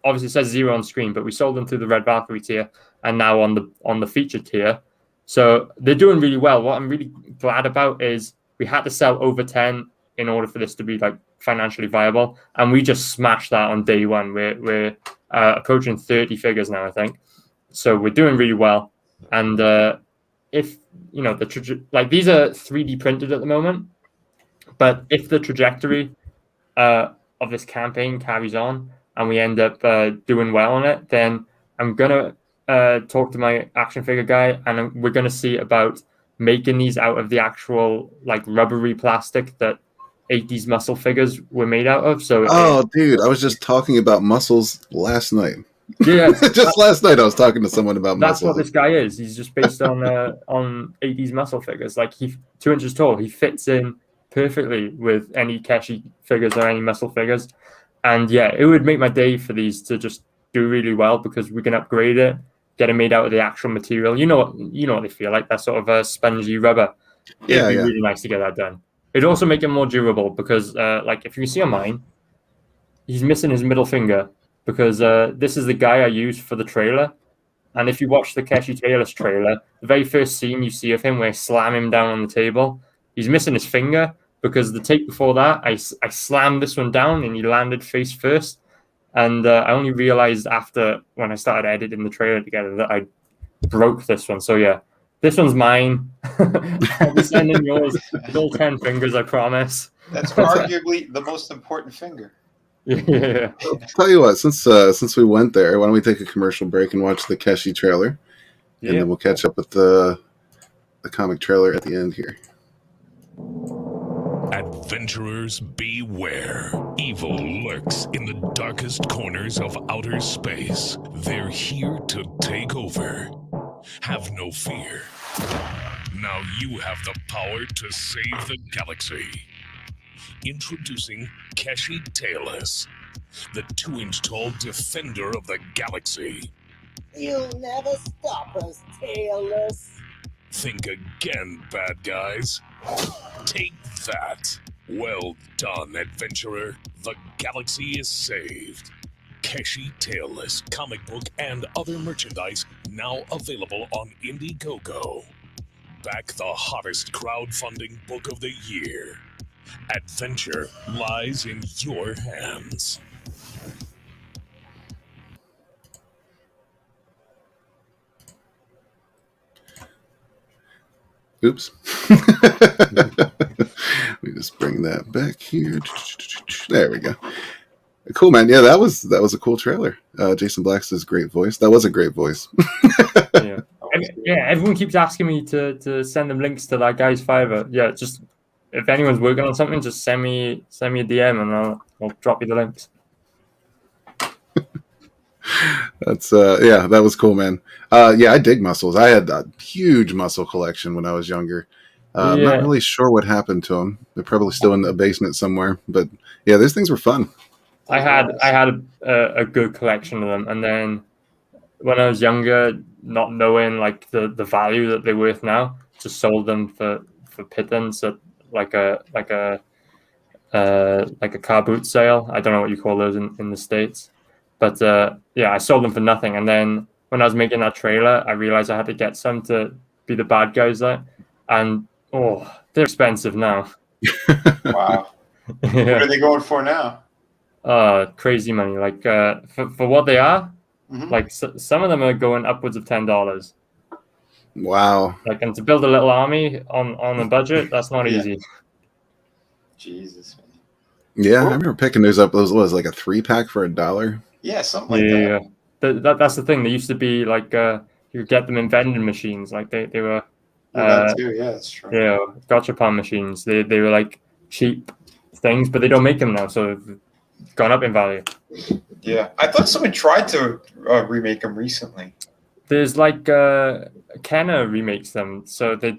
obviously it says 0 on screen, but we sold them through the Red Valkyrie tier and now on the featured tier. So they're doing really well. What I'm really glad about is we had to sell over 10 in order for this to be like financially viable, and we just smashed that on day one. We're approaching 30 figures now, I think. So we're doing really well. And if you know these are 3D printed at the moment, but if the trajectory of this campaign carries on and we end up doing well on it, then I'm gonna talk to my action figure guy, and we're gonna see about making these out of the actual like rubbery plastic that 80s muscle figures were made out of. So dude, I was just talking about muscles last night. Yeah, just last night I was talking to someone about that's muscles. what this guy is. He's just based on 80s muscle figures. Like he's 2 inches tall. He fits in perfectly with any Keshi figures or any muscle figures. And yeah, it would make my day for these to just do really well because we can upgrade it, get it made out of the actual material. You know what they feel like, that sort of spongy rubber. It'd be really nice to get that done. It'd also make it more durable because like if you see on mine, he's missing his middle finger because this is the guy I used for the trailer. And if you watch the Keshi Tailless trailer, the very first scene you see of him where I slam him down on the table, he's missing his finger because the take before that, I slammed this one down and he landed face first. And I only realized after when I started editing the trailer together that I broke this one. So yeah, this one's mine. I'll be sending yours with all 10 fingers, I promise. That's arguably the most important finger. Yeah. I'll tell you what, since we went there, why don't we take a commercial break and watch the Keshi trailer, and then we'll catch up with the comic trailer at the end here. Adventurers beware. Evil lurks in the darkest corners of outer space. They're here to take over. Have no fear. Now you have the power to save the galaxy. Introducing Keshi Tailless, the 2-inch tall defender of the galaxy. You'll never stop us, Tailless. Think again, bad guys. Take that. Well done, adventurer. The galaxy is saved. Keshi Tailless comic book and other merchandise now available on Indiegogo. Back the hottest crowdfunding book of the year. Adventure lies in your hands. Oops. Let me just bring that back here. There we go. Cool, man. Yeah, that was a cool trailer. Jason Black's great voice. That was a great voice. Yeah. Everyone keeps asking me to send them links to that guy's Fiverr. Yeah, just if anyone's working on something, just send me a DM and I'll drop you the links. That's that was cool, man. I dig muscles. I had a huge muscle collection when I was younger. I'm not really sure what happened to them. They're probably still in the basement somewhere. But yeah, those things were fun. I had a good collection of them, and then when I was younger, not knowing like the value that they're worth now, just sold them for pittance at like a car boot sale. I don't know what you call those in the States. But I sold them for nothing. And then when I was making that trailer, I realized I had to get some to be the bad guys there. And, they're expensive now. Wow. What are they going for now? Crazy money. Like, for what they are, like some of them are going upwards of $10. Wow. Like, and to build a little army on a budget, that's not easy. Jesus, man. Yeah, I remember picking those up. Those was like a 3-pack for $1. Yeah, something like that. Yeah. That's the thing. They used to be like you could get them in vending machines. Like they were. That too. Yeah, that's true. Yeah, gachapon machines. They were like cheap things, but they don't make them now, so they've gone up in value. Yeah, I thought someone tried to remake them recently. There's like Kenner remakes them, so they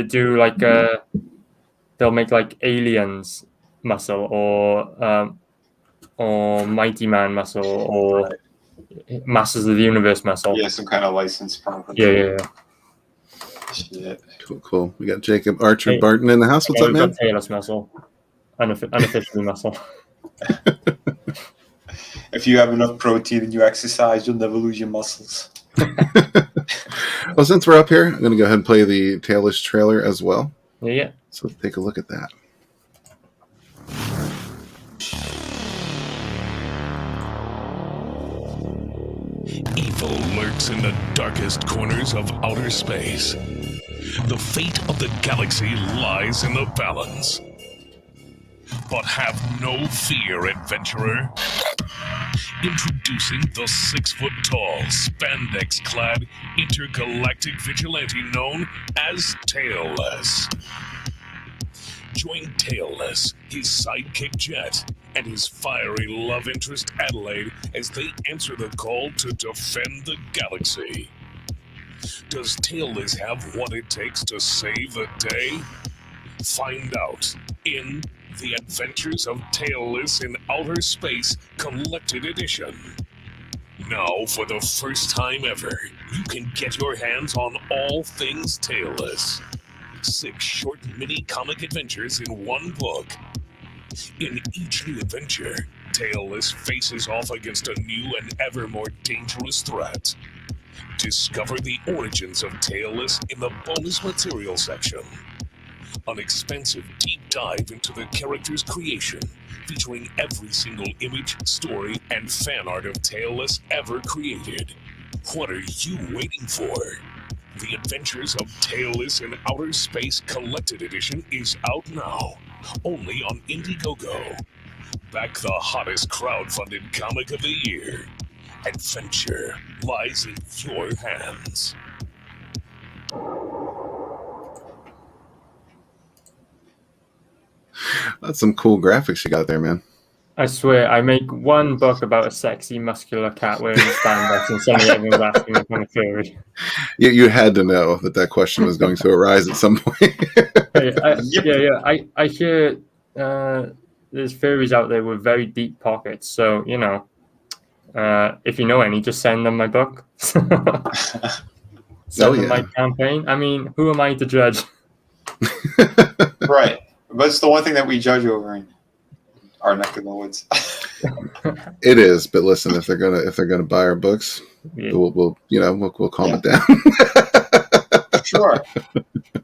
do like they'll make like Aliens muscle or Mighty Man muscle or Masters of the Universe muscle. Yeah, some kind of licensed property. Yeah. Shit. Cool. We got Jacob Archer Barton in the house. What's up, man? Tailless muscle, unofficially muscle. If you have enough protein and you exercise, you'll never lose your muscles. Well, since we're up here, I'm going to go ahead and play the Tailless trailer as well. Yeah. So let's take a look at that. Evil lurks in the darkest corners of outer space. The fate of the galaxy lies in the balance. But have no fear, adventurer. Introducing the 6-foot-tall, spandex-clad, intergalactic vigilante known as Tailless. Join Tailless, his sidekick Jet, and his fiery love interest Adelaide as they answer the call to defend the galaxy. Does Tailless have what it takes to save the day? Find out in The Adventures of Tailless in Outer Space Collected Edition. Now, for the first time ever, you can get your hands on all things Tailless. 6 short mini-comic adventures in one book. In each new adventure, Tailless faces off against a new and ever more dangerous threat. Discover the origins of Tailless in the bonus material section. An expansive deep dive into the character's creation, featuring every single image, story, and fan art of Tailless ever created. What are you waiting for? The Adventures of Tailless in Outer Space Collected Edition is out now, only on Indiegogo. Back the hottest crowdfunded comic of the year. Adventure lies in your hands. That's some cool graphics you got there, man. I swear, I make one book about a sexy, muscular cat wearing spandex, and suddenly everyone's asking me if I'm a furry. You had to know that question was going to arise at some point. I hear there's furries out there with very deep pockets. So if you know any, just send them my book. Send them my campaign. I mean, who am I to judge? Right, but it's the one thing that we judge over in our neck of the woods. It is, but listen, if they're gonna buy our books, Yeah. we'll calm it down. Sure.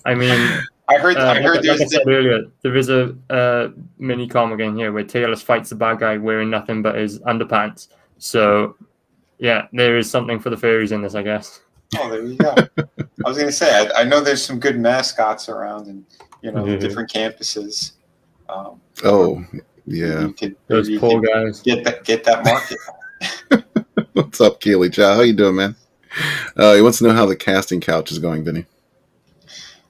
I mean, I heard like there's I said earlier, there is a mini comic in here where Tailless fights the bad guy wearing nothing but his underpants. So, yeah, there is something for the furries in this, I guess. Oh, there you go. I was gonna say, I know there's some good mascots around, and different campuses. Oh, yeah. Those poor guys. Get that market. What's up, Keely Chow? How you doing, man? He wants to know how the casting couch is going, Vinny.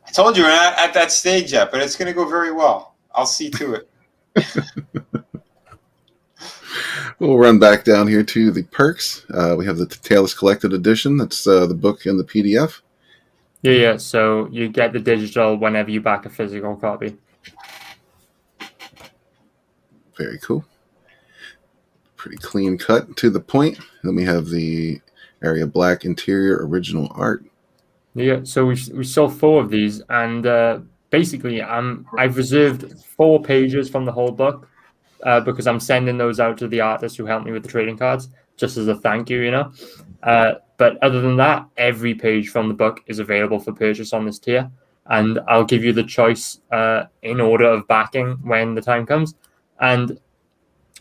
I told you we're not at that stage yet, but it's going to go very well. I'll see to it. We'll run back down here to the perks. We have the Tailless Collected Edition. That's the book and the PDF. Yeah. So you get the digital whenever you back a physical copy. Very cool. Pretty clean cut to the point. Then we have the Aria Black interior original art. Yeah, so we sold 4 of these, and basically I've reserved 4 pages from the whole book because I'm sending those out to the artists who helped me with the trading cards, just as a thank you, But other than that, every page from the book is available for purchase on this tier, and I'll give you the choice in order of backing when the time comes, and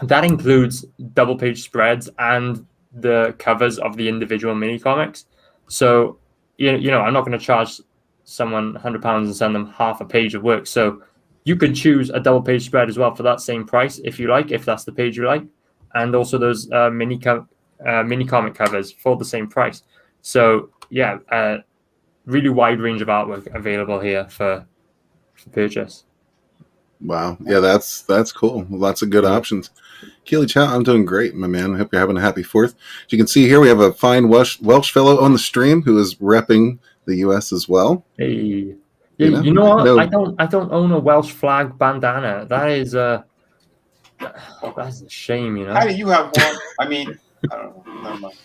that includes double page spreads and the covers of the individual mini comics. So I'm not going to charge someone £100 and send them half a page of work. So you can choose a double page spread as well for that same price if you like, if that's the page you like, and also those mini comic covers for the same price. So yeah, really wide range of artwork available here for purchase. Wow, yeah, that's cool. Lots of good options. Keely Chow, I'm doing great, my man. I hope you're having a happy 4th. As you can see here, we have a fine Welsh fellow on the stream who is repping the U.S. as well. Hey, you know what? I don't own a Welsh flag bandana. That's a shame, How do you have one? I mean, I don't know. Never mind.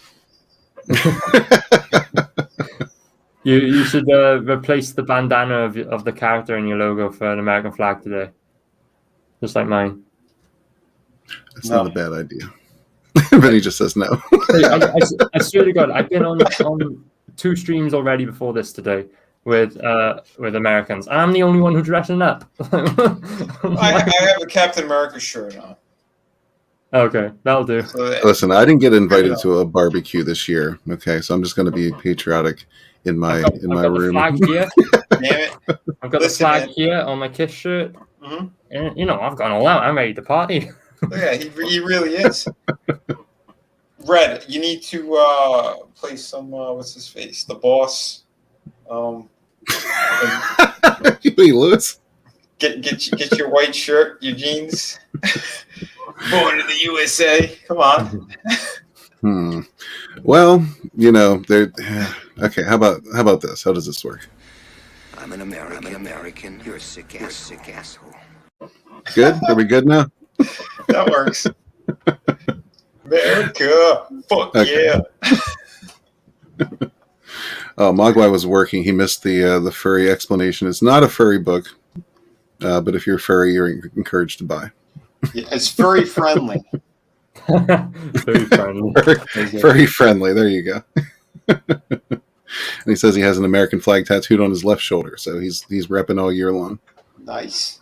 You should replace the bandana of the character in your logo for an American flag today, just like mine. That's not a bad idea. But he just says no. I swear to God, I've been on 2 streams already before this today with Americans, and I'm the only one who's dressing up. I have a Captain America shirt on. Okay, that'll do. Listen, I didn't get invited to a barbecue this year. Okay, so I'm just going to be patriotic in my room. Flag here. Damn it! I've got the flag here on my Kiss shirt, and I've gone all out. I'm ready to party. Yeah, he really is. Red, you need to play some what's his face, the boss. Lewis. Get your white shirt, your jeans. Born in the USA. Come on. Well, okay. How about this? How does this work? I'm an American. You're a sick asshole. Good. Are we good now? That works. America. Fuck yeah. Oh, Mogwai was working. He missed the furry explanation. It's not a furry book, but if you're furry, you're encouraged to buy. Yeah, it's furry friendly. Very friendly. Furry friendly. There you go. And he says he has an American flag tattooed on his left shoulder, so he's repping all year long. Nice.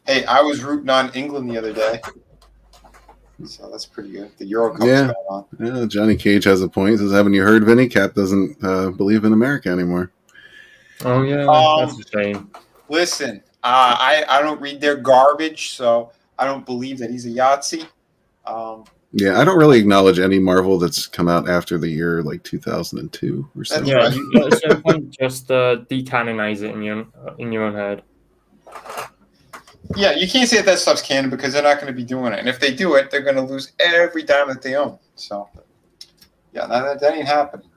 Hey, I was rooting on England the other day, so that's pretty good. The Euro Cup's going on. Yeah, Johnny Cage has a point. He says, haven't you heard, Vinny? Cap doesn't believe in America anymore. Oh yeah, that's a shame. Listen, I don't read their garbage, so I don't believe that he's a Yahtzee. Yeah, I don't really acknowledge any Marvel that's come out after the year like 2002 or something. Yeah, at a certain point, just decanonize it in your own head. Yeah, you can't say that stuff's canon because they're not going to be doing it, and if they do it, they're going to lose every dime that they own. So, yeah, that ain't happening.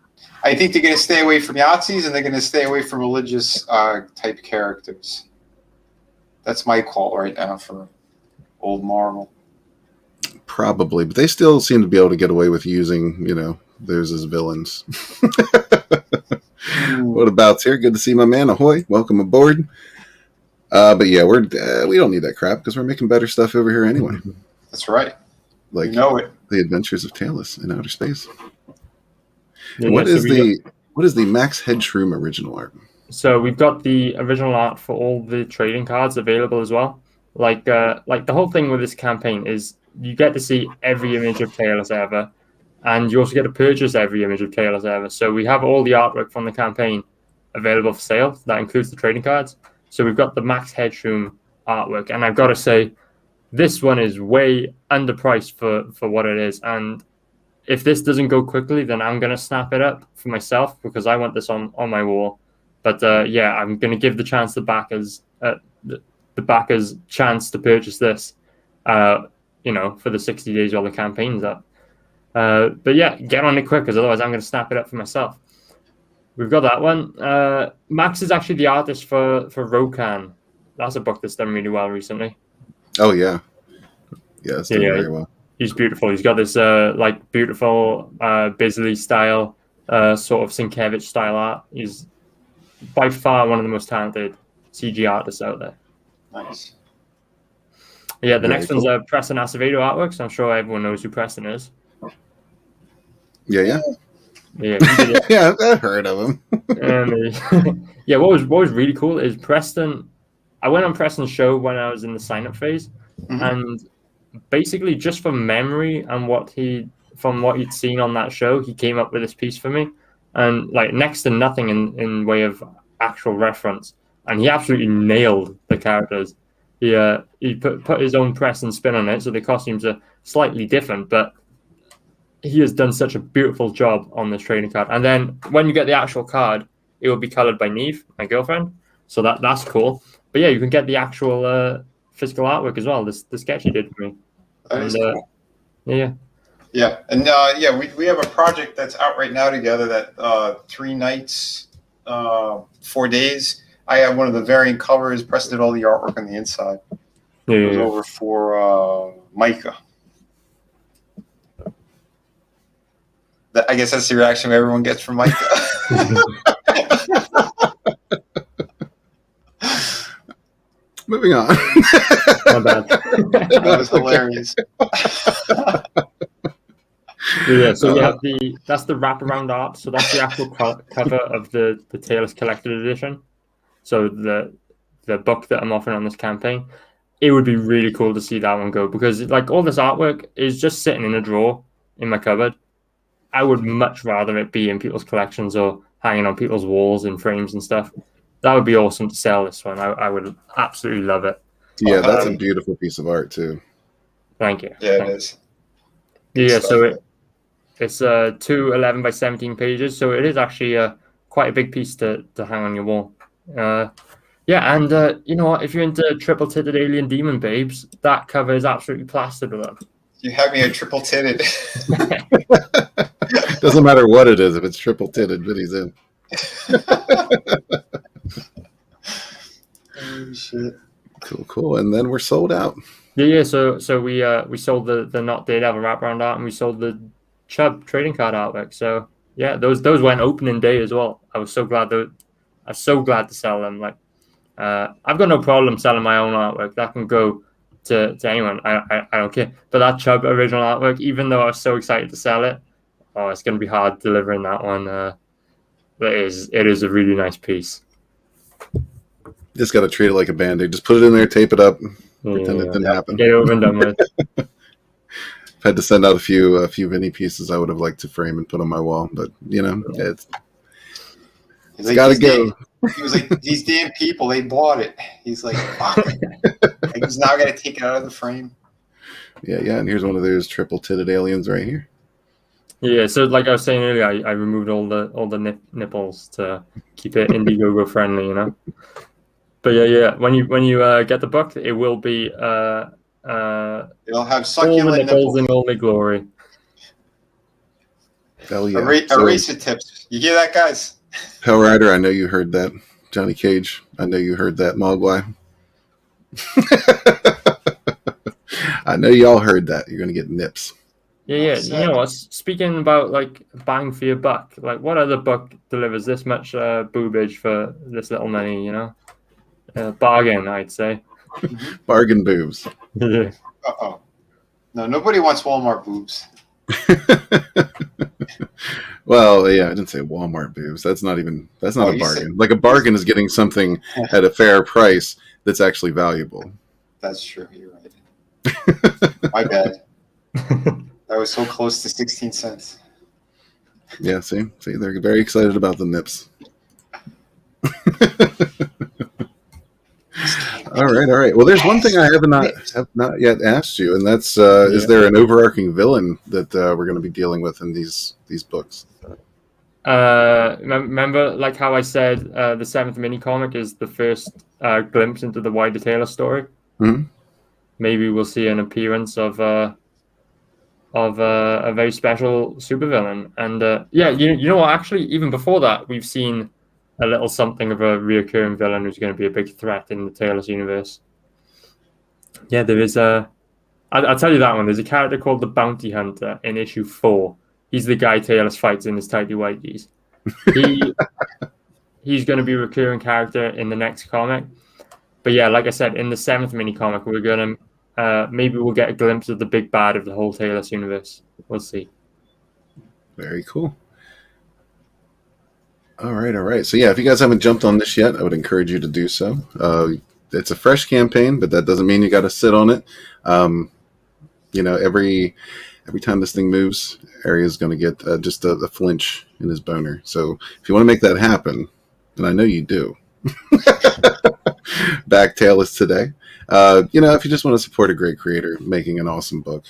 I think they're going to stay away from Yahtzees and they're going to stay away from religious type characters. That's my call right now for old Marvel. Probably, but they still seem to be able to get away with using, theirs as villains. What about here? Good to see my man. Ahoy! Welcome aboard. But yeah, we don't need that crap because we're making better stuff over here anyway. That's right. Like You know it. the Adventures of Tailless in Outer Space. Yeah, And what so is the Max Headshroom original art? So we've got the original art for all the trading cards available as well. Like the whole thing with this campaign is you get to see every image of Tailless ever, and you also get to purchase every image of Tailless ever. So we have all the artwork from the campaign available for sale. That includes the trading cards. So we've got the Max Headshroom artwork, and I've got to say, this one is way underpriced for what it is. And if this doesn't go quickly, then I'm going to snap it up for myself because I want this on my wall. But yeah, I'm going to give the backers chance to purchase this, for the 60 days while the campaign's up. But yeah, get on it quick because otherwise I'm going to snap it up for myself. We've got that one. Max is actually the artist for Rokan. That's a book that's done really well recently. Oh yeah, it's done very well. He's beautiful. He's got this beautiful Bisley style, sort of Sienkiewicz style art. He's by far one of the most talented CG artists out there. Nice. Yeah, the next one's Preston Acevedo artwork, so I'm sure everyone knows who Preston is. Yeah. Yeah, yeah, I've heard of him. Yeah, what was really cool is Preston. I went on Preston's show when I was in the sign-up phase, and basically just from memory and from what he'd seen on that show, he came up with this piece for me, and like next to nothing in way of actual reference, and he absolutely nailed the characters. He put his own press and spin on it, so the costumes are slightly different, but he has done such a beautiful job on this trading card. And then when you get the actual card, it will be colored by Neve, my girlfriend, so that's cool. But yeah, you can get the actual physical artwork as well. The sketch he did for me. That is cool. Yeah. Yeah, and we have a project that's out right now together. That 3 nights, 4 days. I have one of the variant covers. Preston did all the artwork on the inside. It was over for Micah. I guess that's the reaction everyone gets from Micah. Moving on. Not bad. That was hilarious. Yeah, so we have that's the wraparound art. So that's the actual cover of the Tailless Collected Edition. So the book that I'm offering on this campaign. It would be really cool to see that one go because like all this artwork is just sitting in a drawer in my cupboard. I would much rather it be in people's collections or hanging on people's walls in frames and stuff. That would be awesome to sell this one. I would absolutely love it. Yeah, that's a beautiful piece of art too. Thank you. Yeah, it is. Yeah, so it's 2 11 by 17 pages, so it is actually quite a big piece to hang on your wall. Yeah, and you know what? If you're into triple-titted alien demon babes, that cover is absolutely plastered with them. You have me a triple-titted. Doesn't matter what it is. If it's triple-titted, but he's in. Oh, shit. Cool. And then we're sold out. Yeah. So we sold the Not Dead Ever wraparound art, and we sold the Chubb trading card artwork. So yeah, those went opening day as well. I was so glad to sell them. Like, I've got no problem selling my own artwork. That can go to anyone. I don't care. But that Chubb original artwork, even though I was so excited to sell it, it's going to be hard delivering that one. But it is a really nice piece. Just got to treat it like a Band-Aid. Just put it in there, tape it up, pretend it didn't happen. Get it over and done with. If I had to send out a few Vinny pieces, I would have liked to frame and put on my wall. But it's like, got to go. He was like, these damn people, they bought it. He's like, fuck. He's now got to take it out of the frame. Yeah. And here's one of those triple-titted aliens right here. Yeah, so like I was saying earlier, I removed all the nipples to keep it Indiegogo friendly, you know. But yeah, when you get the book, it will be it'll have all succulent the nipples nipples in all their glory. Hell yeah. Eraser tips. You hear that, guys? Power Rider, I know you heard that. Johnny Cage, I know you heard that. Mogwai. I know y'all heard that. You're going to get nips. Yeah. You know what? Speaking about like bang for your buck, like what other book delivers this much boobage for this little money? You know, bargain, I'd say. Bargain boobs. Uh-oh. No, nobody wants Walmart boobs. Well, yeah, I didn't say Walmart boobs. That's not a bargain. Said, like a bargain is getting something at a fair price that's actually valuable. That's true. You're right. My bad. That was so close to 16 cents. Yeah, see, they're very excited about the nips. All right. Well, there's one thing I have not yet asked you, and that's is there an overarching villain that we're going to be dealing with in these books? Remember, like how I said, the 7th mini-comic is the first glimpse into the wider Taylor story. Mm-hmm. Maybe we'll see an appearance of a very special supervillain. And you know what? Actually, even before that, we've seen a little something of a reoccurring villain who's going to be a big threat in the Tailless universe. Yeah, there is I'll tell you that one. There's a character called the Bounty Hunter in issue 4. He's the guy Tailless fights in his tighty whities. He's going to be a recurring character in the next comic. But yeah, like I said, in the 7th mini-comic, we're going to maybe we'll get a glimpse of the big bad of the whole Tailless universe. We'll see. Very cool. All right. So yeah, if you guys haven't jumped on this yet, I would encourage you to do so. It's a fresh campaign, but that doesn't mean you got to sit on it. You know, every time this thing moves, Aria's going to get just a flinch in his boner. So if you want to make that happen, and I know you do, back Tailless today. You know, if you just want to support a great creator making an awesome book,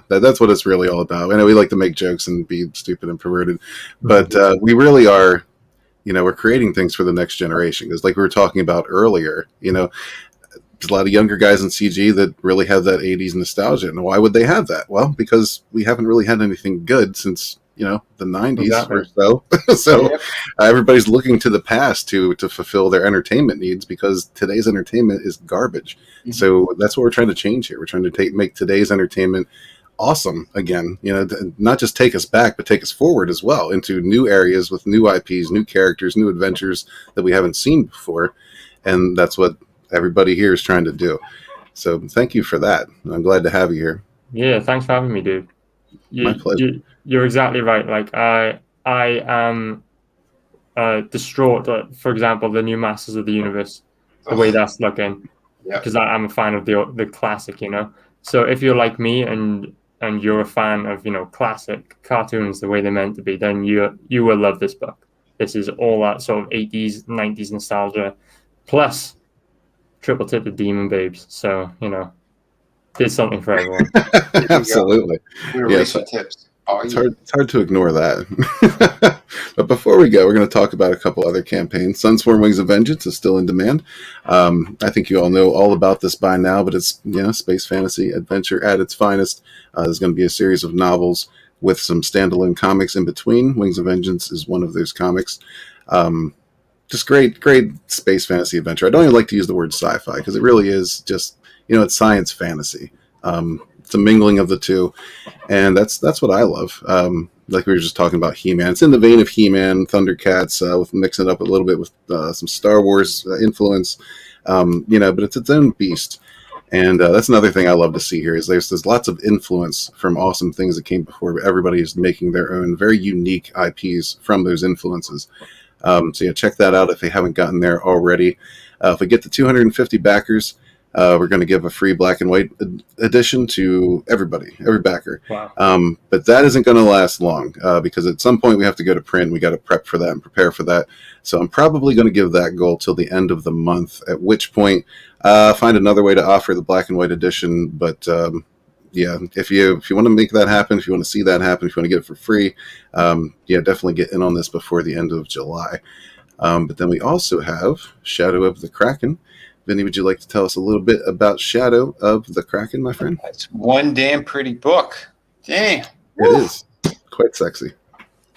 that's what it's really all about. I know we like to make jokes and be stupid and perverted, but we really are, you know, we're creating things for the next generation. Because like we were talking about earlier, you know, there's a lot of younger guys in CG that really have that 80s nostalgia. And why would they have that? Well, because we haven't really had anything good since, you know, the 90s or so. So everybody's looking to the past to fulfill their entertainment needs because today's entertainment is garbage. Mm-hmm. So that's what we're trying to change here. We're trying to make today's entertainment awesome again, you know, not just take us back, but take us forward as well into new areas with new IPs, new characters, new adventures that we haven't seen before. And that's what everybody here is trying to do. So thank you for that. I'm glad to have you here. Yeah, thanks for having me, dude. My pleasure. You're exactly right. Like I am distraught at, for example, the new Masters of the Universe, the way that's looking, because I'm a fan of the classic, you know. So if you're like me and you're a fan of, you know, classic cartoons the way they're meant to be, then you will love this book. This is all that sort of 80s, 90s nostalgia, plus triple titted demon babes. So, you know, there's something for everyone. Absolutely. Tips. It's hard to ignore that. But before we go, we're going to talk about a couple other campaigns. Sunsworn Wings of Vengeance is still in demand. I think you all know all about this by now, but it's, you know, space fantasy adventure at its finest. There's going to be a series of novels with some standalone comics in between. Wings of Vengeance is one of those comics. Just great space fantasy adventure. I don't even like to use the word sci-fi because it really is just, you know, it's science fantasy. It's a mingling of the two, and that's what I love. Like we were just talking about He-Man. It's in the vein of He-Man, Thundercats, with mixing it up a little bit with some Star Wars influence, you know, but it's its own beast. And that's another thing I love to see here is there's lots of influence from awesome things that came before, but everybody is making their own very unique IPs from those influences. So yeah, check that out if they haven't gotten there already. If we get to 250 backers, we're going to give a free black and white edition to every backer. Wow. But that isn't going to last long because at some point we have to go to print. We got to prep for that and prepare for that. So I'm probably going to give that goal till the end of the month, at which point find another way to offer the black and white edition. But yeah, if you want to make that happen, if you want to see that happen, if you want to get it for free, yeah, definitely get in on this before the end of July. But then we also have Shadow of the Kraken. Vinny, would you like to tell us a little bit about Shadow of the Kraken, my friend? It's one damn pretty book. Dang. It is. Quite sexy.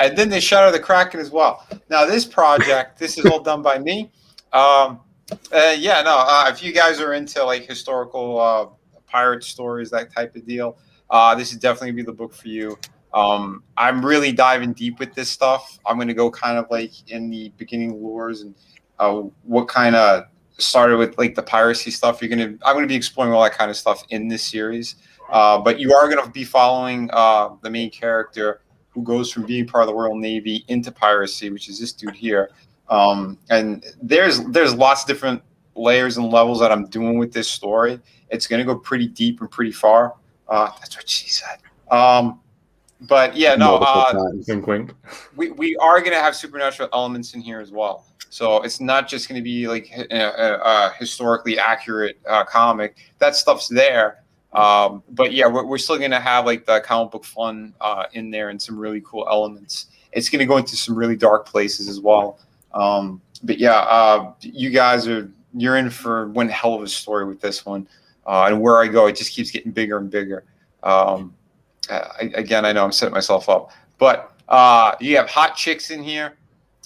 And then they Shadow of the Kraken as well. Now, this project, this is all done by me. If you guys are into, like, historical pirate stories, that type of deal, this is definitely be the book for you. I'm really diving deep with this stuff. I'm going to go kind of like in the beginning lores and what kind of started with like the piracy stuff. I'm going to be exploring all that kind of stuff in this series. But you are going to be following the main character who goes from being part of the Royal Navy into piracy, which is this dude here. And there's lots of different layers and levels that I'm doing with this story. It's going to go pretty deep and pretty far. That's what she said. But yeah, no, wink, wink. we are going to have supernatural elements in here as well. So it's not just going to be like a historically accurate comic. That stuff's there. But yeah, we're still going to have like the comic book fun in there and some really cool elements. It's going to go into some really dark places as well. But yeah, you guys you're in for one hell of a story with this one. And where I go, it just keeps getting bigger and bigger. Again, I know I'm setting myself up, but you have hot chicks in here.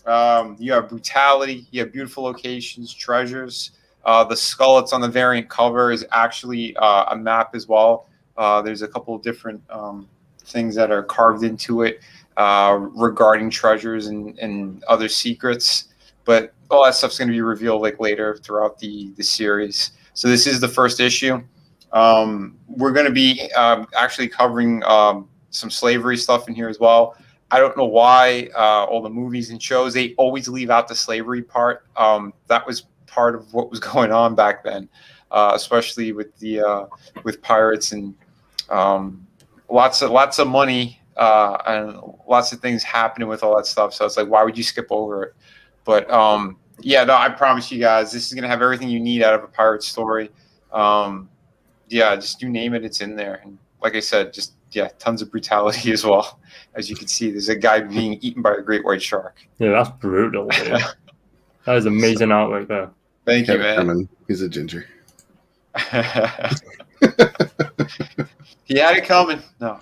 You have brutality. You have beautiful locations, treasures. The skull that's on the variant cover is actually a map as well. There's a couple of different things that are carved into it regarding treasures and other secrets. But all that stuff's going to be revealed like later throughout the series. So this is the first issue. We're going to be actually covering some slavery stuff in here as well. I don't know why all the movies and shows, they always leave out the slavery part. That was part of what was going on back then, especially with with pirates and lots of money and lots of things happening with all that stuff. So it's like, why would you skip over it? But yeah, no, I promise you guys, this is going to have everything you need out of a pirate story. Yeah, just you name it, it's in there. And like I said, just, yeah, tons of brutality as well. As you can see, there's a guy being eaten by a great white shark. Yeah, that's brutal. That is amazing artwork there. Thank you, man. He's a ginger. He had it coming. No,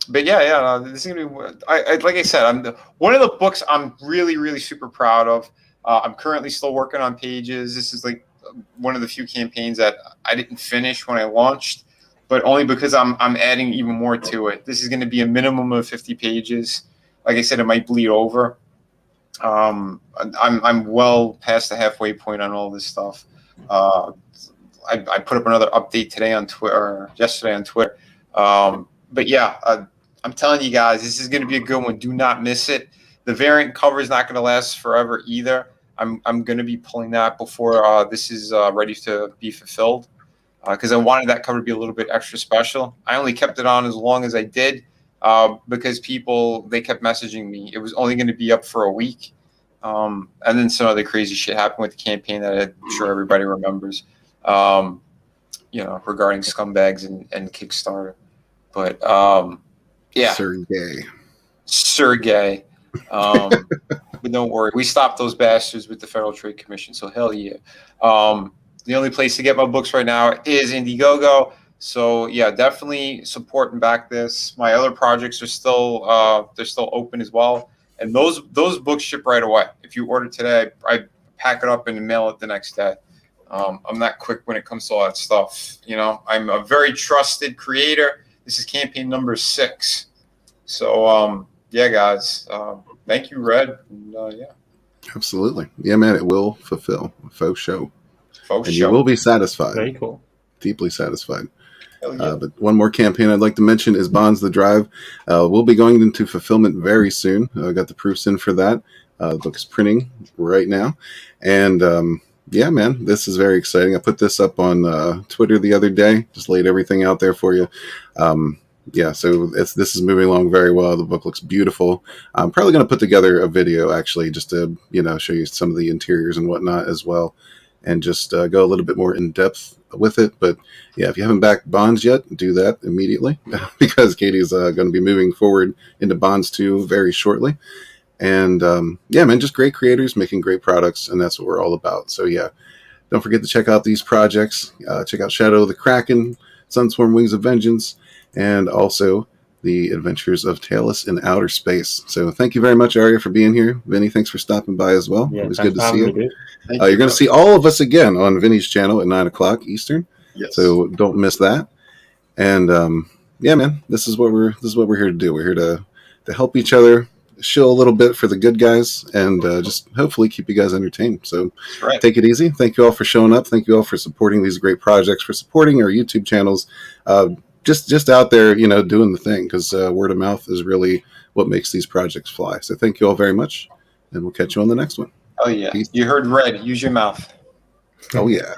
but yeah, this is gonna be. Like I said, one of the books I'm really super proud of. I'm currently still working on pages. This is like one of the few campaigns that I didn't finish when I launched, but only because I'm adding even more to it. This is going to be a minimum of 50 pages. Like I said, it might bleed over. I'm well past the halfway point on all this stuff. I put up another update today on Twitter, or yesterday on Twitter. But yeah, I'm telling you guys, this is going to be a good one. Do not miss it. The variant cover is not going to last forever either. I'm going to be pulling that before this is ready to be fulfilled, because I wanted that cover to be a little bit extra special. I only kept it on as long as I did because they kept messaging me. It was only going to be up for a week. And then some other crazy shit happened with the campaign that I'm sure everybody remembers, regarding scumbags and Kickstarter. But yeah. Sergey. But don't worry, we stopped those bastards with the Federal Trade Commission, so hell yeah. The only place to get my books right now is Indiegogo, so yeah, definitely support and back this. My other projects are still they're still open as well, and those books ship right away. If you order today, I pack it up and mail it the next day. I'm not quick when it comes to all that stuff. I'm a very trusted creator. This is campaign number 6, so yeah, guys. Thank you, Red. And, yeah. Absolutely. Yeah, man, it will fulfill. Faux show. Faux and show. You will be satisfied. Very cool. Deeply satisfied. Yeah. But one more campaign I'd like to mention is Bonds the Drive. We'll be going into fulfillment very soon. I got the proofs in for that. The book is printing right now. And yeah, man, this is very exciting. I put this up on Twitter the other day. Just laid everything out there for you. Yeah, so this is moving along very well. The book looks beautiful. I'm probably going to put together a video, actually, just to show you some of the interiors and whatnot as well, and just go a little bit more in depth with it. But yeah, if you haven't backed Bonds yet, do that immediately because Katie's going to be moving forward into Bonds 2 very shortly. And yeah, man, just great creators making great products, and that's what we're all about. So yeah, don't forget to check out these projects. Check out Shadow of the Kraken, Sunswarm Wings of Vengeance, and also the Adventures of Tailless in Outer Space. So thank you very much, Aria, for being here. Vinny, thanks for stopping by as well. Yeah, it was good to see you. You're going to see all of us again on Vinny's channel at 9 o'clock Eastern. Yes. So don't miss that. And yeah, man, this is what we're here to do. We're here to help each other, show a little bit for the good guys, and just hopefully keep you guys entertained. So That's right. take it easy. Thank you all for showing up. Thank you all for supporting these great projects, for supporting our YouTube channels. Just out there, doing the thing, because word of mouth is really what makes these projects fly. So thank you all very much, and we'll catch you on the next one. Oh yeah. Peace. You heard Red. Use your mouth. Oh yeah.